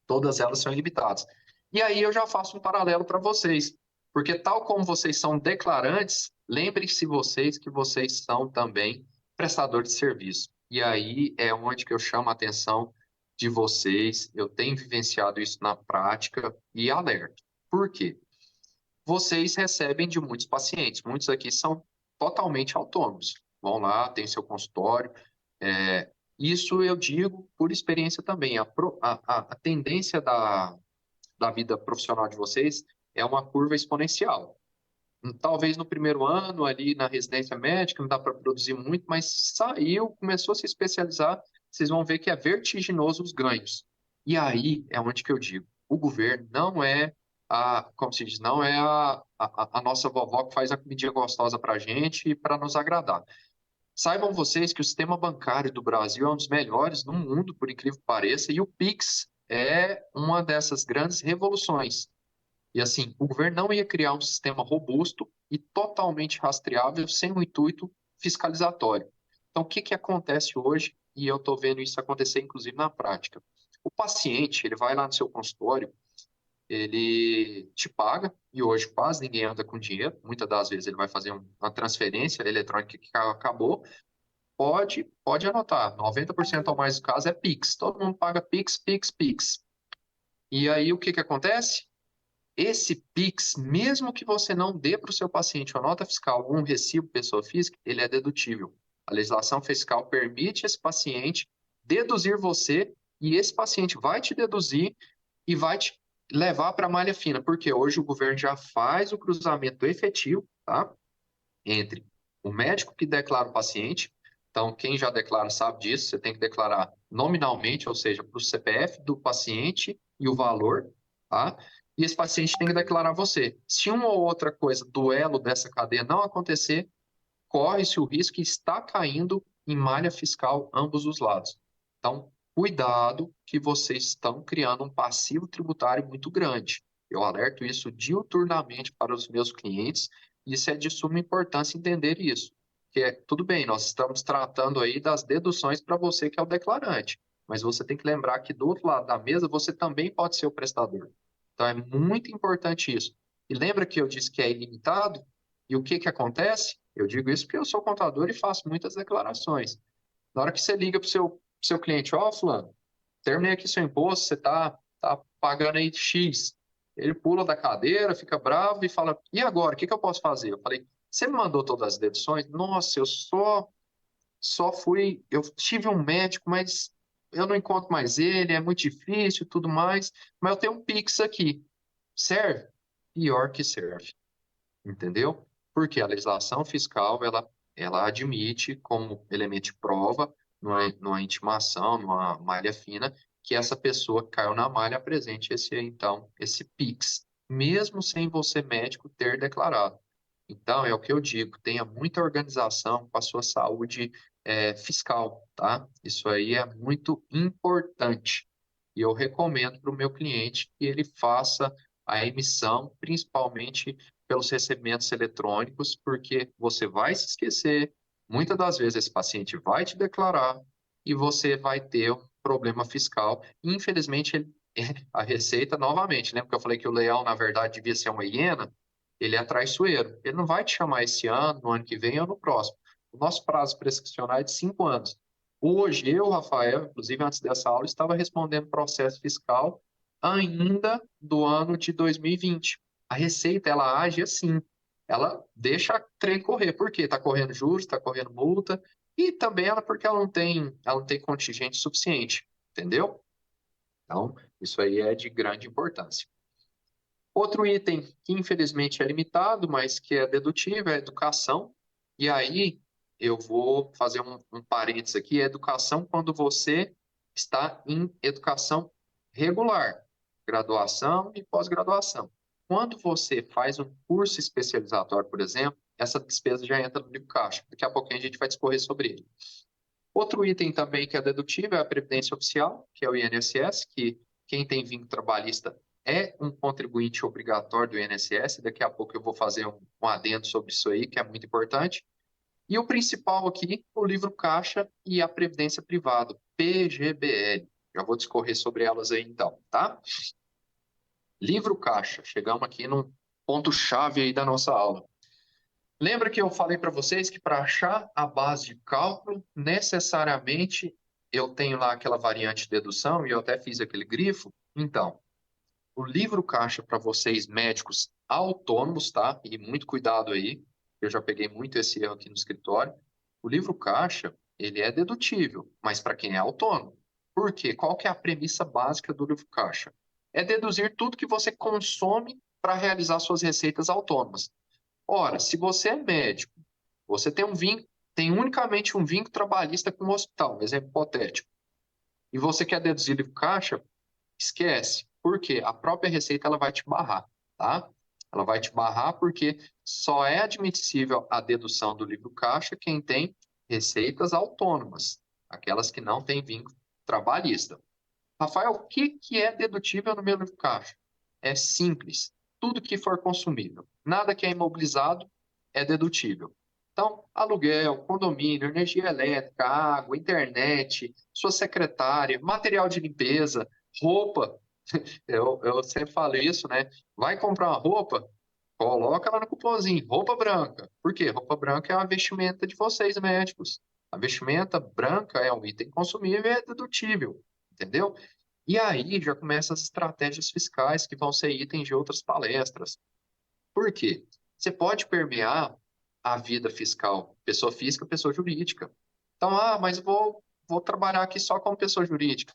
todas elas são ilimitadas. E aí eu já faço um paralelo para vocês, porque tal como vocês são declarantes, lembrem-se vocês que vocês são também prestadores de serviço. E aí é onde que eu chamo a atenção de vocês, eu tenho vivenciado isso na prática e alerto. Por quê? Vocês recebem de muitos pacientes, muitos aqui são totalmente autônomos. Vão lá, tem seu consultório, isso eu digo por experiência também. A tendência da vida profissional de vocês é uma curva exponencial. Talvez no primeiro ano, ali na residência médica, não dá para produzir muito, mas saiu, começou a se especializar, vocês vão ver que é vertiginoso os ganhos. E aí é onde que eu digo, o governo não é como se diz, não é a nossa vovó que faz a comidinha gostosa para a gente e para nos agradar. Saibam vocês que o sistema bancário do Brasil é um dos melhores no mundo, por incrível que pareça, e o Pix é uma dessas grandes revoluções. E assim, o governo não ia criar um sistema robusto e totalmente rastreável sem um intuito fiscalizatório. Então, o que que acontece hoje? E eu estou vendo isso acontecer, inclusive, na prática. O paciente, ele vai lá no seu consultório, ele te paga, e hoje quase ninguém anda com dinheiro, muitas das vezes ele vai fazer uma transferência eletrônica que acabou, pode anotar, 90% ou mais do caso é Pix, todo mundo paga Pix, Pix, Pix. E aí o que que acontece? Esse Pix, mesmo que você não dê para o seu paciente uma nota fiscal ou um recibo pessoa física, ele é dedutível. A legislação fiscal permite esse paciente deduzir você e esse paciente vai te deduzir e vai te levar para a malha fina, porque hoje o governo já faz o cruzamento efetivo, tá? Entre o médico que declara o paciente, então quem já declara sabe disso, você tem que declarar nominalmente, ou seja, para o CPF do paciente e o valor, tá? e esse paciente tem que declarar você. Se uma ou outra coisa do elo dessa cadeia não acontecer, corre-se o risco que está caindo em malha fiscal ambos os lados. Então, cuidado que vocês estão criando um passivo tributário muito grande. Eu alerto isso diuturnamente para os meus clientes, e isso é de suma importância entender isso. Que é, tudo bem, nós estamos tratando aí das deduções para você que é o declarante, mas você tem que lembrar que do outro lado da mesa você também pode ser o prestador. Então, é muito importante isso. E lembra que eu disse que é ilimitado? E o que que acontece? Eu digo isso porque eu sou contador e faço muitas declarações. Na hora que você liga para o seu cliente, ó, fulano, terminei aqui seu imposto, você tá pagando aí X. Ele pula da cadeira, fica bravo e fala, e agora, o que que eu posso fazer? Eu falei, você me mandou todas as deduções? Nossa, eu só fui, eu tive um médico, mas eu não encontro mais ele, é muito difícil e tudo mais, mas eu tenho um Pix aqui. Serve? Pior que serve. Entendeu? Porque a legislação fiscal, ela admite como elemento de prova, numa intimação, numa malha fina, que essa pessoa que caiu na malha apresente esse PIX, mesmo sem você, médico, ter declarado. Então, é o que eu digo, tenha muita organização com a sua saúde fiscal, tá? Isso aí é muito importante. E eu recomendo para o meu cliente que ele faça a emissão, principalmente pelos recebimentos eletrônicos, porque você vai se esquecer, muitas das vezes esse paciente vai te declarar e você vai ter um problema fiscal. Infelizmente, a Receita, novamente, lembra que eu falei que o leão, na verdade, devia ser uma hiena? Ele é traiçoeiro. Ele não vai te chamar esse ano, no ano que vem ou no próximo. O nosso prazo prescricional é de 5 anos. Hoje, eu, Rafael, inclusive antes dessa aula, estava respondendo processo fiscal ainda do ano de 2020. A Receita, ela age assim, ela deixa a trem correr. Por quê? Está correndo juros, está correndo multa, e também porque ela não tem contingente suficiente, entendeu? Então, isso aí é de grande importância. Outro item que infelizmente é limitado, mas que é dedutível, é a educação. E aí eu vou fazer um parênteses aqui, é educação quando você está em educação regular, graduação e pós-graduação. Quando você faz um curso especializatório, por exemplo, essa despesa já entra no livro caixa. Daqui a pouquinho a gente vai discorrer sobre ele. Outro item também que é dedutível é a Previdência Oficial, que é o INSS, que quem tem vínculo trabalhista é um contribuinte obrigatório do INSS. Daqui a pouco eu vou fazer um adendo sobre isso aí, que é muito importante. E o principal aqui, o livro caixa e a Previdência Privada, PGBL. Já vou discorrer sobre elas aí então, tá? Livro caixa, chegamos aqui num ponto-chave aí da nossa aula. Lembra que eu falei para vocês que para achar a base de cálculo, necessariamente eu tenho lá aquela variante de dedução e eu até fiz aquele grifo? Então, o livro caixa para vocês médicos autônomos, tá? E muito cuidado aí, eu já peguei muito esse erro aqui no escritório. O livro caixa, ele é dedutível, mas para quem é autônomo. Por quê? Qual que é a premissa básica do livro caixa? É deduzir tudo que você consome para realizar suas receitas autônomas. Ora, se você é médico, você tem unicamente um vínculo trabalhista com o hospital, um exemplo hipotético, e você quer deduzir livro caixa, esquece. Por quê? A própria Receita ela vai te barrar, tá? Ela vai te barrar porque só é admissível a dedução do livro caixa quem tem receitas autônomas, aquelas que não têm vínculo trabalhista. Rafael, o que é dedutível no meu livro caixa? É simples. Tudo que for consumível. Nada que é imobilizado é dedutível. Então, aluguel, condomínio, energia elétrica, água, internet, sua secretária, material de limpeza, roupa. Eu sempre falo isso, né? Vai comprar uma roupa, coloca lá no cupomzinho, roupa branca. Por quê? Roupa branca é a vestimenta de vocês, médicos. A vestimenta branca é um item consumível e é dedutível, entendeu? E aí já começam as estratégias fiscais que vão ser itens de outras palestras. Por quê? Você pode permear a vida fiscal, pessoa física, pessoa jurídica. Então, mas vou trabalhar aqui só como pessoa jurídica.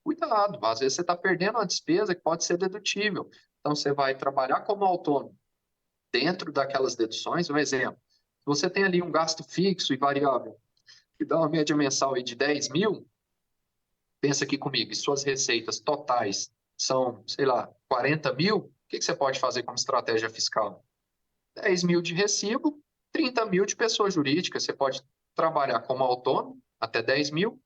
Cuidado, às vezes você está perdendo uma despesa que pode ser dedutível. Então, você vai trabalhar como autônomo dentro daquelas deduções. Um exemplo, se você tem ali um gasto fixo e variável, que dá uma média mensal aí de 10 mil, pensa aqui comigo, e suas receitas totais são, sei lá, 40 mil, que você pode fazer como estratégia fiscal? 10 mil de recibo, 30 mil de pessoa jurídica. Você pode trabalhar como autônomo, até 10 mil,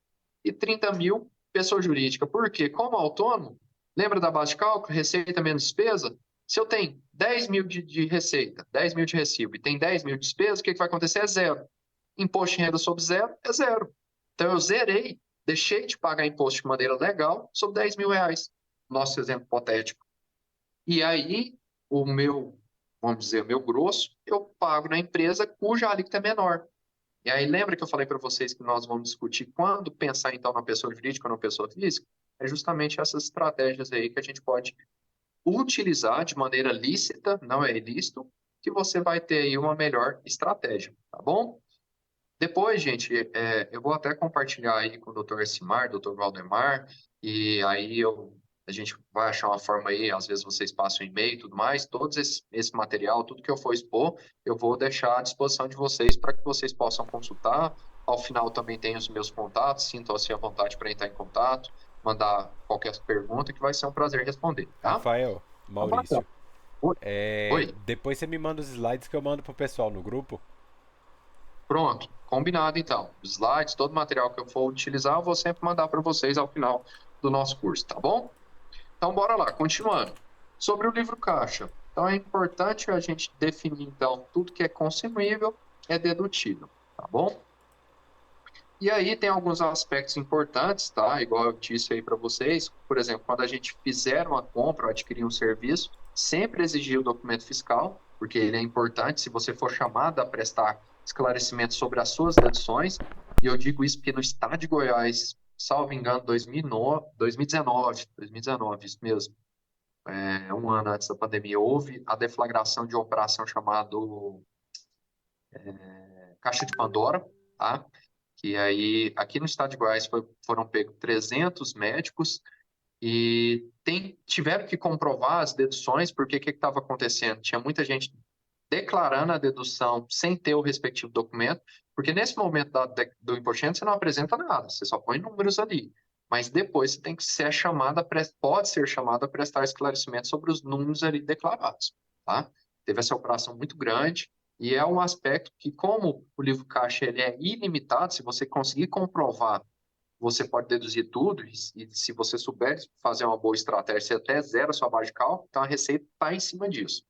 e 30 mil pessoa jurídica. Por quê? Como autônomo, lembra da base de cálculo, receita menos despesa? Se eu tenho 10 mil de receita, 10 mil de recibo e tem 10 mil de despesa, o que vai acontecer? É zero. Imposto de renda sobre zero é zero. Então eu zerei, deixei de pagar imposto de maneira legal sobre 10 mil reais. Nosso exemplo hipotético. E aí, vamos dizer, o meu grosso, eu pago na empresa cuja alíquota é menor. E aí, lembra que eu falei para vocês que nós vamos discutir quando pensar, então, na pessoa jurídica ou na pessoa física? É justamente essas estratégias aí que a gente pode utilizar de maneira lícita, não é ilícito, que você vai ter aí uma melhor estratégia, tá bom? Depois, gente, eu vou até compartilhar aí com o Dr. Essimar, Dr. Valdemar, e aí a gente vai achar uma forma aí, às vezes vocês passam e-mail e tudo mais, todo esse material, tudo que eu for expor, eu vou deixar à disposição de vocês para que vocês possam consultar. Ao final também tem os meus contatos, sintam-se à vontade para entrar em contato, mandar qualquer pergunta, que vai ser um prazer responder, tá? Rafael, Maurício, Oi. depois você me manda os slides que eu mando pro pessoal no grupo. Pronto, combinado então. Os slides, todo o material que eu for utilizar, eu vou sempre mandar para vocês ao final do nosso curso, tá bom? Então, bora lá, continuando. Sobre o livro caixa. Então, é importante a gente definir, então, tudo que é consumível é dedutível, tá bom? E aí tem alguns aspectos importantes, tá? Igual eu disse aí para vocês, por exemplo, quando a gente fizer uma compra ou adquirir um serviço, sempre exigir o documento fiscal, porque ele é importante. Se você for chamado a prestar esclarecimento sobre as suas deduções, e eu digo isso porque no estado de Goiás, salvo engano, 2019, isso mesmo, um ano antes da pandemia, houve a deflagração de uma operação chamada Caixa de Pandora, tá? Que aí, aqui no estado de Goiás, foram pegos 300 médicos e tiveram que comprovar as deduções, porque o que estava acontecendo? Tinha muita gente declarando a dedução sem ter o respectivo documento, porque nesse momento do imposto de renda você não apresenta nada, você só põe números ali. Mas depois você tem que ser pode ser chamado a prestar esclarecimento sobre os números ali declarados, tá? Teve essa operação muito grande, e é um aspecto que, como o livro caixa ele é ilimitado, se você conseguir comprovar, você pode deduzir tudo, e se você souber fazer uma boa estratégia, você até zera a sua base de cálculo, então a receita está em cima disso.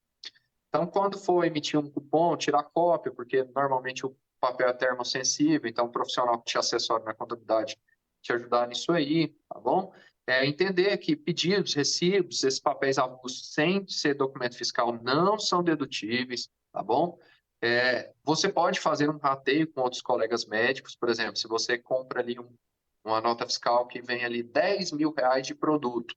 Então, quando for emitir um cupom, tirar cópia, porque normalmente o papel é termossensível, então o profissional que te assessora na contabilidade te ajudar nisso aí, tá bom? Entender que pedidos, recibos, esses papéis avulsos sem ser documento fiscal não são dedutíveis, tá bom? Você pode fazer um rateio com outros colegas médicos, por exemplo, se você compra ali uma nota fiscal que vem ali 10 mil reais de produto,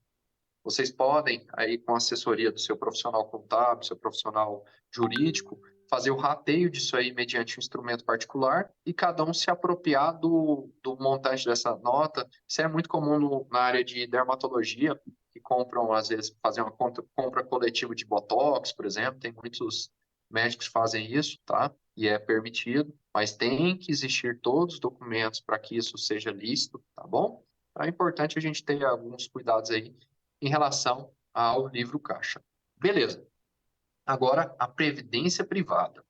vocês podem, aí com a assessoria do seu profissional contábil, seu profissional jurídico, fazer o rateio disso aí mediante um instrumento particular e cada um se apropriar do montante dessa nota. Isso é muito comum na área de dermatologia, que compram, às vezes, fazer uma compra coletiva de Botox, por exemplo. Tem muitos médicos que fazem isso, tá? E é permitido, mas tem que existir todos os documentos para que isso seja lícito, tá bom? Então, é importante a gente ter alguns cuidados aí em relação ao livro caixa. Beleza. Agora, a previdência privada.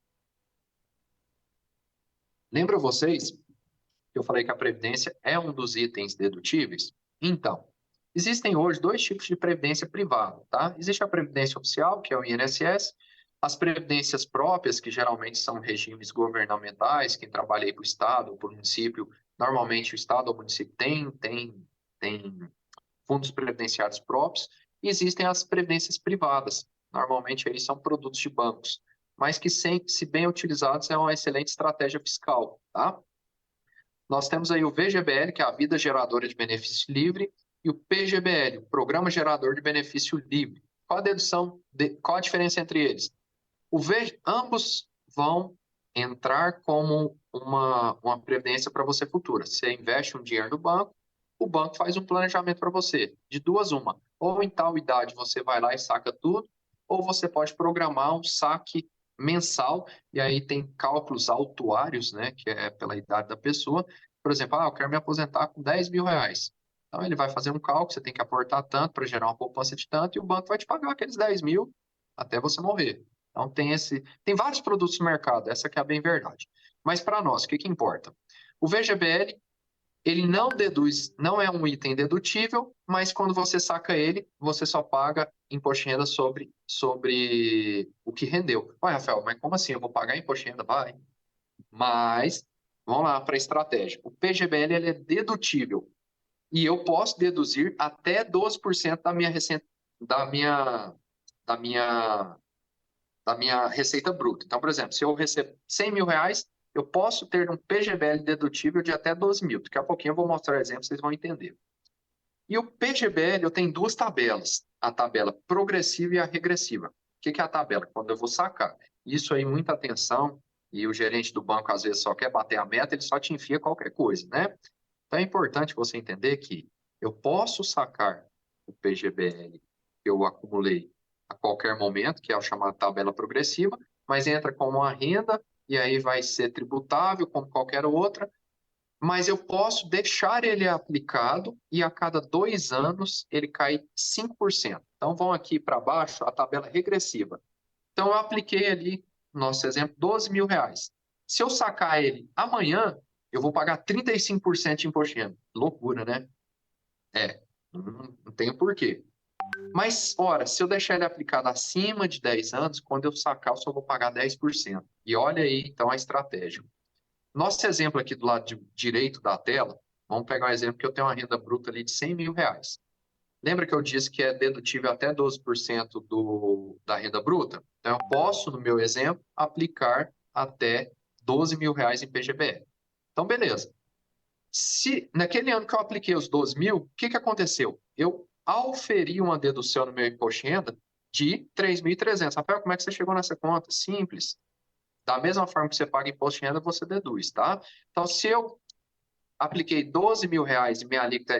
Lembra vocês que eu falei que a previdência é um dos itens dedutíveis? Então, existem hoje dois tipos de previdência privada, tá? Existe a previdência oficial, que é o INSS, as previdências próprias, que geralmente são regimes governamentais, quem trabalha aí para o Estado ou para o município, normalmente o Estado ou o município tem fundos previdenciários próprios, e existem as previdências privadas. Normalmente aí são produtos de bancos, mas que, se bem utilizados, é uma excelente estratégia fiscal, tá? Nós temos aí o VGBL, que é a Vida Geradora de Benefício Livre, e o PGBL, o Programa Gerador de Benefício Livre. Qual a diferença entre eles? Ambos vão entrar como uma previdência para você futura. Você investe um dinheiro no banco, o banco faz um planejamento para você. De duas, uma. Ou em tal idade você vai lá e saca tudo, ou você pode programar um saque mensal, e aí tem cálculos autuários, né, que é pela idade da pessoa. Por exemplo, eu quero me aposentar com 10 mil reais. Então, ele vai fazer um cálculo, você tem que aportar tanto para gerar uma poupança de tanto, e o banco vai te pagar aqueles 10 mil até você morrer. Então, tem vários produtos no mercado, essa que é a bem verdade. Mas para nós, o que importa? O VGBL, ele não deduz, não é um item dedutível, mas quando você saca ele, você só paga imposto de renda sobre o que rendeu. Vai, Rafael, mas como assim? Eu vou pagar imposto de renda? Vai. Mas, vamos lá para a estratégia. O PGBL ele é dedutível e eu posso deduzir até 12% da minha da minha receita bruta. Então, por exemplo, se eu recebo 100 mil reais, eu posso ter um PGBL dedutível de até 12 mil. Daqui a pouquinho eu vou mostrar exemplos, vocês vão entender. E o PGBL, eu tenho duas tabelas, a tabela progressiva e a regressiva. O que é a tabela? Quando eu vou sacar. Isso aí, muita atenção, e o gerente do banco às vezes só quer bater a meta, ele só te enfia qualquer coisa, né? Então é importante você entender que eu posso sacar o PGBL que eu acumulei a qualquer momento, que é a chamada tabela progressiva, mas entra como uma renda e aí vai ser tributável como qualquer outra, mas eu posso deixar ele aplicado e a cada 2 anos ele cai 5%. Então vão aqui para baixo a tabela regressiva. Então eu apliquei ali, nosso exemplo, 12 mil reais. Se eu sacar ele amanhã, eu vou pagar 35% de imposto de renda. Loucura, né? Não tem porquê. Mas, ora, se eu deixar ele aplicado acima de 10 anos, quando eu sacar, eu só vou pagar 10%. E olha aí, então, a estratégia. Nosso exemplo aqui do lado direito da tela, vamos pegar um exemplo que eu tenho uma renda bruta ali de 100 mil reais. Lembra que eu disse que é dedutível até 12% da renda bruta? Então, eu posso, no meu exemplo, aplicar até 12 mil reais em PGBL. Então, beleza. Se naquele ano que eu apliquei os 12 mil, o que aconteceu? Eu auferi uma dedução no meu imposto de renda de 3.300. Rafael, como é que você chegou nessa conta? Simples. Da mesma forma que você paga imposto de renda, você deduz, tá? Então, se eu apliquei 12 mil reais e minha alíquota é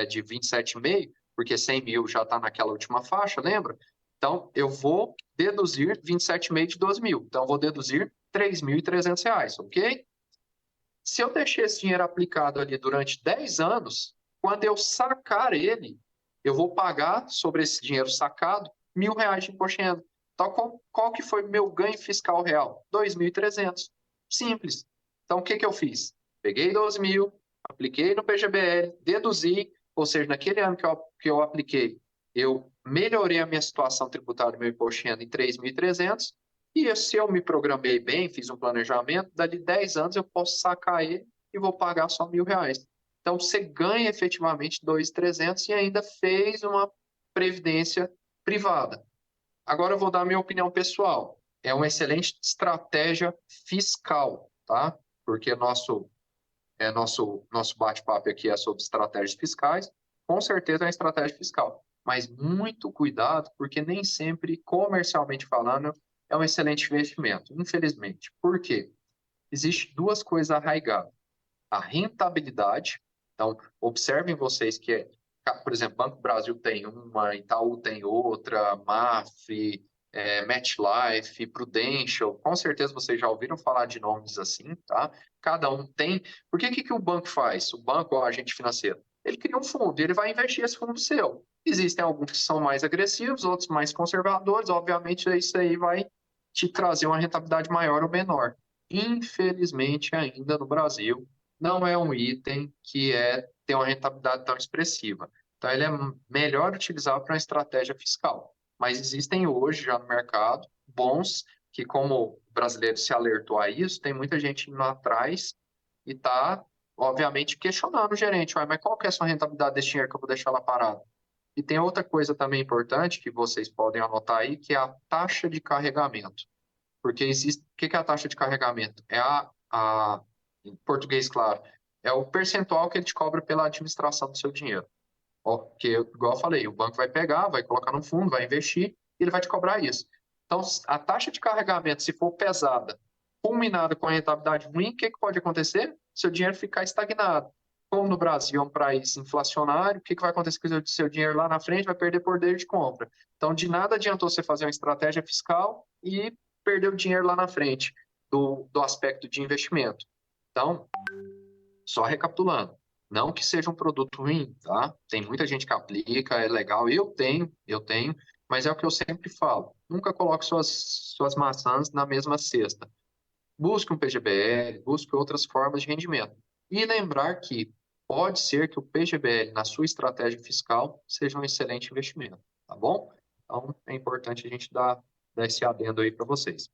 de 27,5, porque 100 mil já está naquela última faixa, lembra? Então, eu vou deduzir 27,5 de 12 mil. Então, eu vou deduzir 3.300 reais, ok? Se eu deixar esse dinheiro aplicado ali durante 10 anos, quando eu sacar ele, eu vou pagar sobre esse dinheiro sacado R$ 1.000 de imposto de renda. Então, qual que foi meu ganho fiscal real? 2.300. Simples. Então, o que eu fiz? Peguei 12 mil, apliquei no PGBL, deduzi, ou seja, naquele ano que eu apliquei, eu melhorei a minha situação tributária do meu imposto de renda em 3.300, e se eu me programei bem, fiz um planejamento, dali 10 anos eu posso sacar ele e vou pagar só R$ 1.000. Então, você ganha efetivamente 2.300 e ainda fez uma previdência privada. Agora eu vou dar a minha opinião pessoal. É uma excelente estratégia fiscal, tá? Porque nosso bate-papo aqui é sobre estratégias fiscais. Com certeza é uma estratégia fiscal. Mas muito cuidado, porque nem sempre, comercialmente falando, é um excelente investimento, infelizmente. Por quê? Existem duas coisas arraigadas. A rentabilidade. Então, observem vocês que, por exemplo, Banco Brasil tem uma, Itaú tem outra, Mafre, MetLife, Prudential, com certeza vocês já ouviram falar de nomes assim, tá? Cada um tem. Por que o banco faz? O banco, o agente financeiro, ele cria um fundo e ele vai investir esse fundo seu. Existem alguns que são mais agressivos, outros mais conservadores, obviamente isso aí vai te trazer uma rentabilidade maior ou menor. Infelizmente, ainda no Brasil, não é um item que tem uma rentabilidade tão expressiva. Então, ele é melhor utilizado para uma estratégia fiscal. Mas existem hoje já no mercado bons que, como o brasileiro se alertou a isso, tem muita gente indo atrás e está, obviamente, questionando o gerente. Mas qual que é a sua rentabilidade desse dinheiro que eu vou deixar lá parado? E tem outra coisa também importante que vocês podem anotar aí, que é a taxa de carregamento. Porque existe. O que é a taxa de carregamento? Em português, claro, é o percentual que ele te cobra pela administração do seu dinheiro. Porque, igual eu falei, o banco vai pegar, vai colocar no fundo, vai investir, e ele vai te cobrar isso. Então, a taxa de carregamento, se for pesada, culminada com a rentabilidade ruim, o que pode acontecer? Seu dinheiro ficar estagnado. Como no Brasil é um país inflacionário, o que vai acontecer com o seu dinheiro lá na frente? Vai perder poder de compra. Então, de nada adiantou você fazer uma estratégia fiscal e perder o dinheiro lá na frente do aspecto de investimento. Então, só recapitulando, Não que seja um produto ruim, tá? Tem muita gente que aplica, é legal. Eu tenho, mas é o que eu sempre falo. Nunca coloque suas maçãs na mesma cesta. Busque um PGBL, busque outras formas de rendimento. E lembrar que pode ser que o PGBL, na sua estratégia fiscal, seja um excelente investimento, tá bom? Então, é importante a gente dar esse adendo aí para vocês.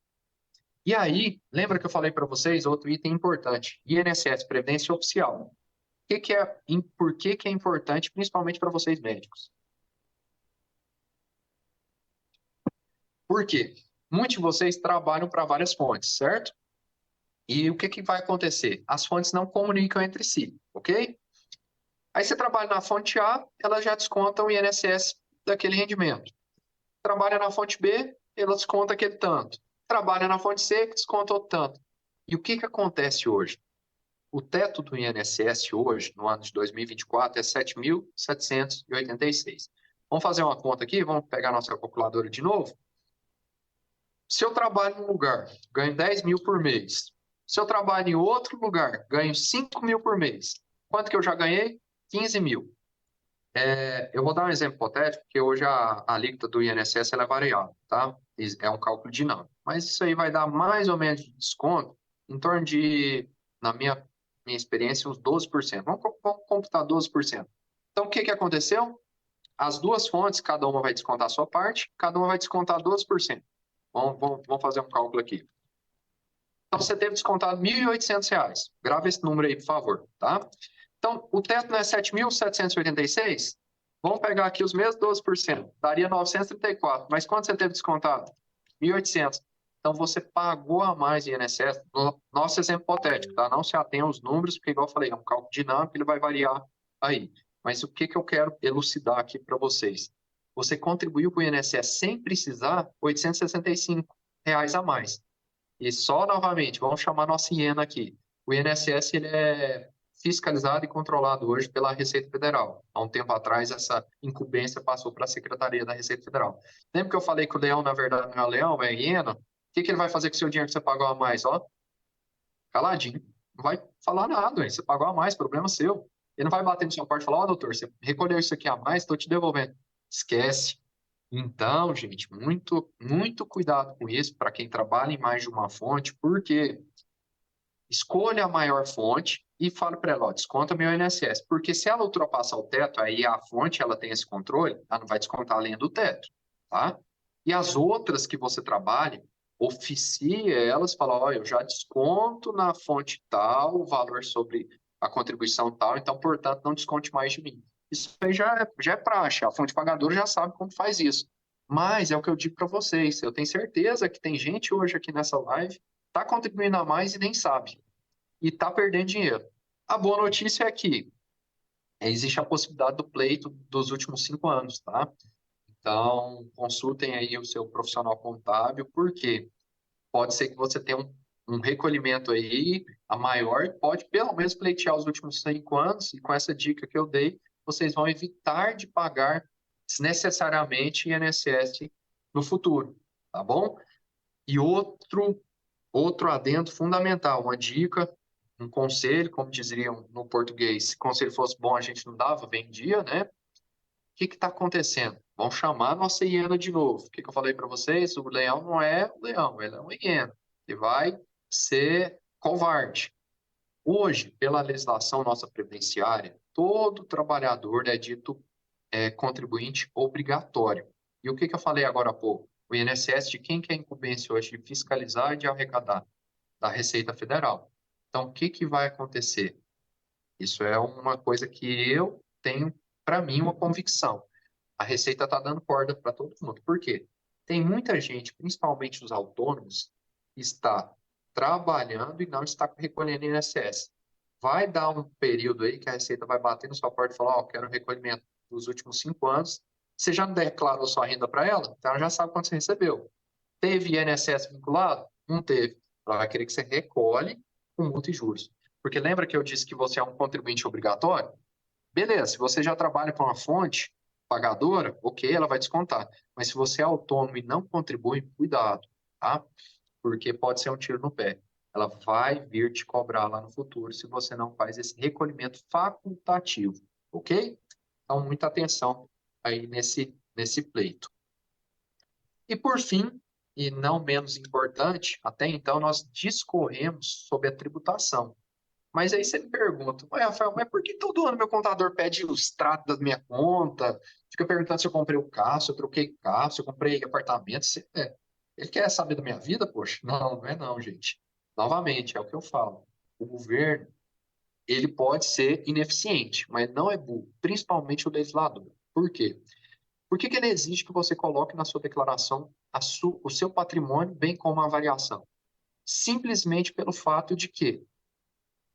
E aí, lembra que eu falei para vocês outro item importante, INSS, Previdência Oficial. Por que é importante, principalmente para vocês médicos? Por quê? Muitos de vocês trabalham para várias fontes, certo? E o que vai acontecer? As fontes não comunicam entre si, ok? Aí você trabalha na fonte A, ela já desconta o INSS daquele rendimento. Trabalha na fonte B, ela desconta aquele tanto. Trabalha na fonte C, que desconta outro tanto. E o que acontece hoje? O teto do INSS hoje, no ano de 2024, é 7.786. Vamos fazer uma conta aqui? Vamos pegar a nossa calculadora de novo? Se eu trabalho em um lugar, ganho 10 mil por mês. Se eu trabalho em outro lugar, ganho 5 mil por mês. Quanto que eu já ganhei? 15 mil. Eu vou dar um exemplo hipotético, porque hoje a alíquota do INSS ela é variável, tá? É um cálculo dinâmico. Mas isso aí vai dar mais ou menos de desconto em torno de, na minha experiência, uns 12%. Vamos computar 12%. Então, o que aconteceu? As duas fontes, cada uma vai descontar a sua parte, cada uma vai descontar 12%. Vamos fazer um cálculo aqui. Então, você teve descontado R$ 1.800. Grava esse número aí, por favor, tá? Então, o teto não é 7.786? Vamos pegar aqui os mesmos 12%. Daria 934. Mas quanto você teve descontado? 1.800. Então, você pagou a mais em INSS. No nosso exemplo hipotético, tá? Não se atenha aos números, porque, igual eu falei, é um cálculo dinâmico, ele vai variar aí. Mas o que eu quero elucidar aqui para vocês? Você contribuiu com o INSS sem precisar R$ 865 a mais. E só novamente, vamos chamar nossa hiena aqui. O INSS ele é fiscalizado e controlado hoje pela Receita Federal. Há um tempo atrás, essa incumbência passou para a Secretaria da Receita Federal. Lembra que eu falei que o leão, na verdade, não é leão, é hiena? O que ele vai fazer com o seu dinheiro que você pagou a mais? Ó, caladinho. Não vai falar nada, hein? Você pagou a mais, problema seu. Ele não vai bater no seu porta e falar, ó, doutor, você recolheu isso aqui a mais, estou te devolvendo. Esquece. Então, gente, muito cuidado com isso para quem trabalha em mais de uma fonte, porque escolha a maior fonte e fale para ela, ó, desconta meu INSS, porque se ela ultrapassar o teto, aí a fonte ela tem esse controle, ela não vai descontar além do teto, tá? E as outras que você trabalhe, oficie elas, fala, ó, eu já desconto na fonte tal o valor sobre a contribuição tal, então, portanto, não desconte mais de mim. Isso aí já é praxe, a fonte pagadora já sabe como faz isso. Mas é o que eu digo para vocês, eu tenho certeza que tem gente hoje aqui nessa live está contribuindo a mais e nem sabe, e está perdendo dinheiro. A boa notícia é que existe a possibilidade do pleito dos últimos 5 anos, tá? Então, consultem aí o seu profissional contábil, porque pode ser que você tenha um recolhimento aí, a maior, pode pelo menos pleitear os últimos 5 anos, e com essa dica que eu dei, vocês vão evitar de pagar desnecessariamente INSS no futuro, tá bom? E outro adendo fundamental, uma dica, um conselho, como dizeriam no português, se conselho fosse bom a gente não dava, vendia, né? O que está acontecendo? Vão chamar a nossa hiena de novo. O que eu falei para vocês? O leão não é o leão, ele é uma hiena. Ele vai ser covarde. Hoje, pela legislação nossa previdenciária, todo trabalhador é dito contribuinte obrigatório. E o que eu falei agora há pouco? O INSS, de quem que é a incumbência hoje de fiscalizar e de arrecadar? Da Receita Federal. Então, o que vai acontecer? Isso é uma coisa que eu tenho, para mim, uma convicção. A Receita está dando corda para todo mundo. Por quê? Tem muita gente, principalmente os autônomos, que está trabalhando e não está recolhendo INSS. Vai dar um período aí que a Receita vai bater na sua porta e falar, ó, quero recolhimento dos últimos 5 anos. Você já não declarou sua renda para ela? Então, ela já sabe quanto você recebeu. Teve INSS vinculado? Não teve. Ela vai querer que você recolhe com multa e juros. Porque lembra que eu disse que você é um contribuinte obrigatório? Beleza, se você já trabalha com uma fonte pagadora, ok, ela vai descontar. Mas se você é autônomo e não contribui, cuidado, tá? Porque pode ser um tiro no pé. ela vai vir te cobrar lá no futuro se você não faz esse recolhimento facultativo, ok? Então, muita atenção aí nesse pleito. E por fim, e não menos importante, até então nós discorremos sobre a tributação. Mas aí você me pergunta, ué, Rafael, mas por que todo ano meu contador pede o extrato da minha conta? Fica perguntando se eu comprei o carro, se eu troquei carro, se eu comprei apartamento. Ele quer saber da minha vida, poxa? Não, não é não, gente. Novamente, é o que eu falo. O governo, ele pode ser ineficiente, mas não é burro, principalmente o legislador. Por quê? Por que ele exige que você coloque na sua declaração o seu patrimônio, bem como a variação? Simplesmente pelo fato de que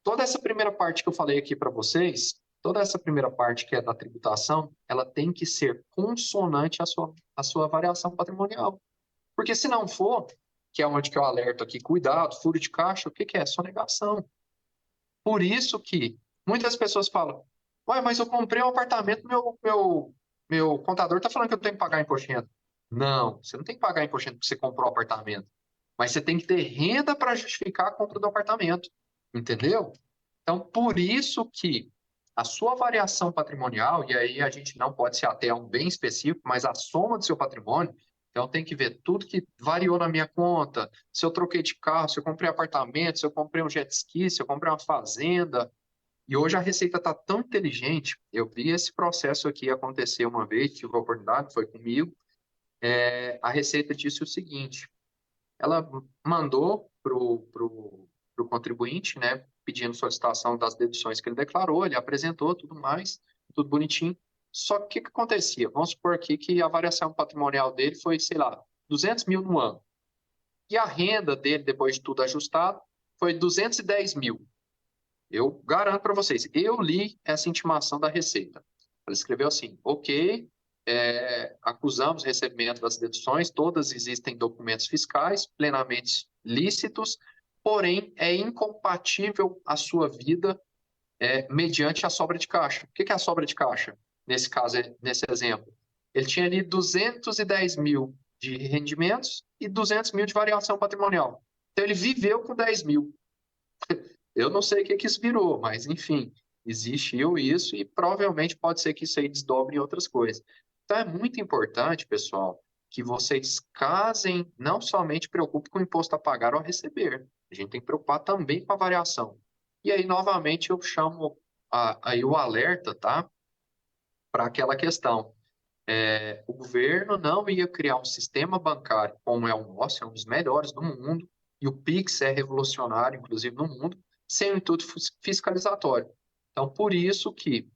toda essa primeira parte que eu falei aqui para vocês, toda essa primeira parte que é da tributação, ela tem que ser consonante à sua variação patrimonial. Porque se não for, que é onde que eu alerto aqui, cuidado, furo de caixa, o que que é? Sonegação. Por isso que muitas pessoas falam, ué, mas eu comprei um apartamento, meu contador está falando que eu tenho que pagar imposto de renda. Não, você não tem que pagar imposto de renda porque você comprou o apartamento. Mas você tem que ter renda para justificar a compra do apartamento. Entendeu? Então, por isso que a sua variação patrimonial, e aí a gente não pode se ater a um bem específico, mas a soma do seu patrimônio, então tem que ver tudo que variou na minha conta, se eu troquei de carro, se eu comprei apartamento, se eu comprei um jet ski, se eu comprei uma fazenda. E hoje a Receita está tão inteligente, eu vi esse processo aqui acontecer uma vez, tive a oportunidade, foi comigo, a Receita disse o seguinte, ela mandou para o contribuinte, né, pedindo solicitação das deduções que ele declarou, ele apresentou tudo mais, tudo bonitinho. Só que o que acontecia? Vamos supor aqui que a variação patrimonial dele foi, sei lá, 200 mil no ano. E a renda dele, depois de tudo ajustado, foi 210 mil. Eu garanto para vocês, eu li essa intimação da Receita. Ela escreveu assim, ok, acusamos recebimento das deduções, todas existem documentos fiscais plenamente lícitos, porém é incompatível a sua vida mediante a sobra de caixa. O que é a sobra de caixa? Nesse caso, nesse exemplo, ele tinha ali 210 mil de rendimentos e 200 mil de variação patrimonial. Então ele viveu com 10 mil. Eu não sei o que isso virou, mas enfim, existiu isso e provavelmente pode ser que isso aí desdobre em outras coisas. Então é muito importante, pessoal, que vocês casem, não somente preocupem com o imposto a pagar ou a receber. A gente tem que preocupar também com a variação. E aí, novamente, eu chamo aí o alerta, tá? Para aquela questão. O governo não ia criar um sistema bancário como é o nosso, é um dos melhores do mundo, e o Pix é revolucionário, inclusive no mundo, sem o intuito fiscalizatório. Então, por isso que,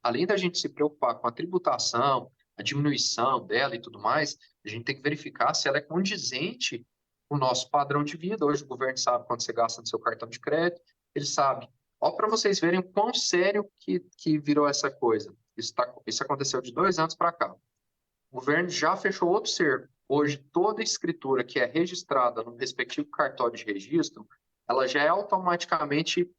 além da gente se preocupar com a tributação, a diminuição dela e tudo mais, a gente tem que verificar se ela é condizente com o nosso padrão de vida. Hoje o governo sabe quanto você gasta no seu cartão de crédito, ele sabe. Ó, para vocês verem o quão sério que virou essa coisa. Isso aconteceu de 2 anos para cá. O governo já fechou outro cerco. Hoje, toda escritura que é registrada no respectivo cartório de registro, ela já é automaticamente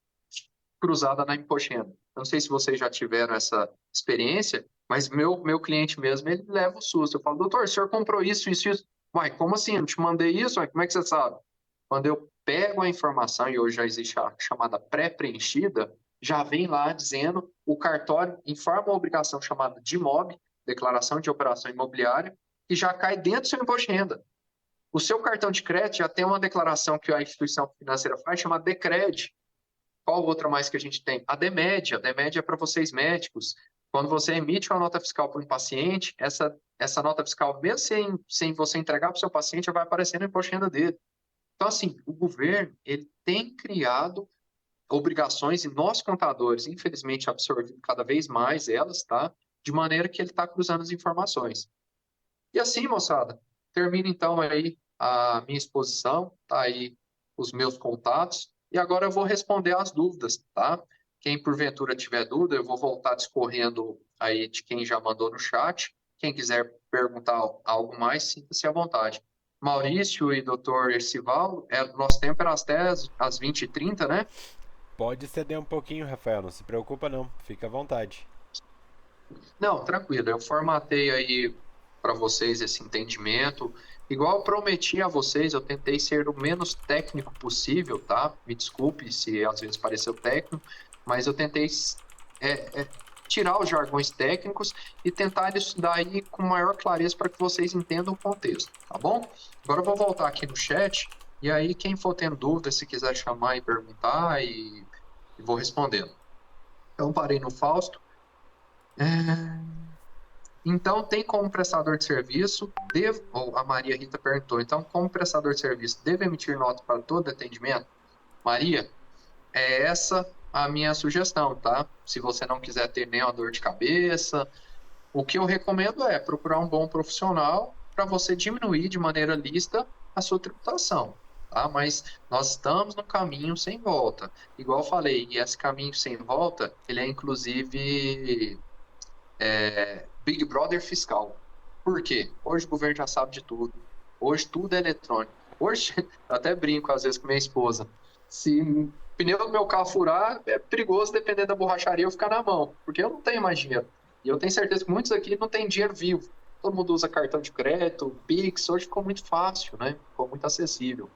cruzada na imposto de renda. Eu não sei se vocês já tiveram essa experiência, mas meu cliente mesmo, ele leva o susto. Eu falo, doutor, o senhor comprou isso, isso, isso. Uai, como assim? Eu não te mandei isso? Uai, como é que você sabe? Quando eu pego a informação, e hoje já existe a chamada pré-preenchida, já vem lá dizendo, o cartório informa uma obrigação chamada DIMOB, Declaração de Operação Imobiliária, que já cai dentro do seu imposto de renda. O seu cartão de crédito já tem uma declaração que a instituição financeira faz, chamada DECRED. Qual outra mais que a gente tem? A DEMED. A DEMED é para vocês médicos. Quando você emite uma nota fiscal para um paciente, essa nota fiscal, mesmo sem você entregar para o seu paciente, vai aparecer no imposto de renda dele. Então, assim, o governo ele tem criado obrigações e nós, contadores, infelizmente, absorvendo cada vez mais elas, tá? De maneira que ele está cruzando as informações. E assim, moçada, termino então aí a minha exposição, tá aí os meus contatos, e agora eu vou responder as dúvidas, tá? Quem porventura tiver dúvida, eu vou voltar discorrendo aí de quem já mandou no chat. Quem quiser perguntar algo mais, sinta-se à vontade. Maurício e doutor Ercival, nosso tempo era até às 20h30, né? Pode ceder um pouquinho, Rafael, não se preocupa não, fica à vontade. Não, tranquilo, eu formatei aí para vocês esse entendimento. Igual eu prometi a vocês, eu tentei ser o menos técnico possível, tá? Me desculpe se às vezes pareceu técnico, mas eu tentei tirar os jargões técnicos e tentar estudar aí com maior clareza para que vocês entendam o contexto, tá bom? Agora eu vou voltar aqui no chat, e aí quem for tendo dúvida, se quiser chamar e perguntar, e vou respondendo. Então, parei no Fausto. Então, tem como prestador de serviço, ou a Maria Rita perguntou, então, como prestador de serviço, devo emitir nota para todo atendimento? Maria, é essa a minha sugestão, tá? Se você não quiser ter nenhuma dor de cabeça, o que eu recomendo é procurar um bom profissional para você diminuir de maneira lícita a sua tributação, tá? Mas nós estamos no caminho sem volta. Igual eu falei, e esse caminho sem volta, ele é inclusive Big Brother fiscal. Por quê? Hoje o governo já sabe de tudo. Hoje tudo é eletrônico. Hoje, eu até brinco às vezes com minha esposa, se o pneu do meu carro furar, é perigoso depender da borracharia eu ficar na mão, porque eu não tenho mais dinheiro. E eu tenho certeza que muitos aqui não têm dinheiro vivo. Todo mundo usa cartão de crédito, Pix, hoje ficou muito fácil, né? Ficou muito acessível.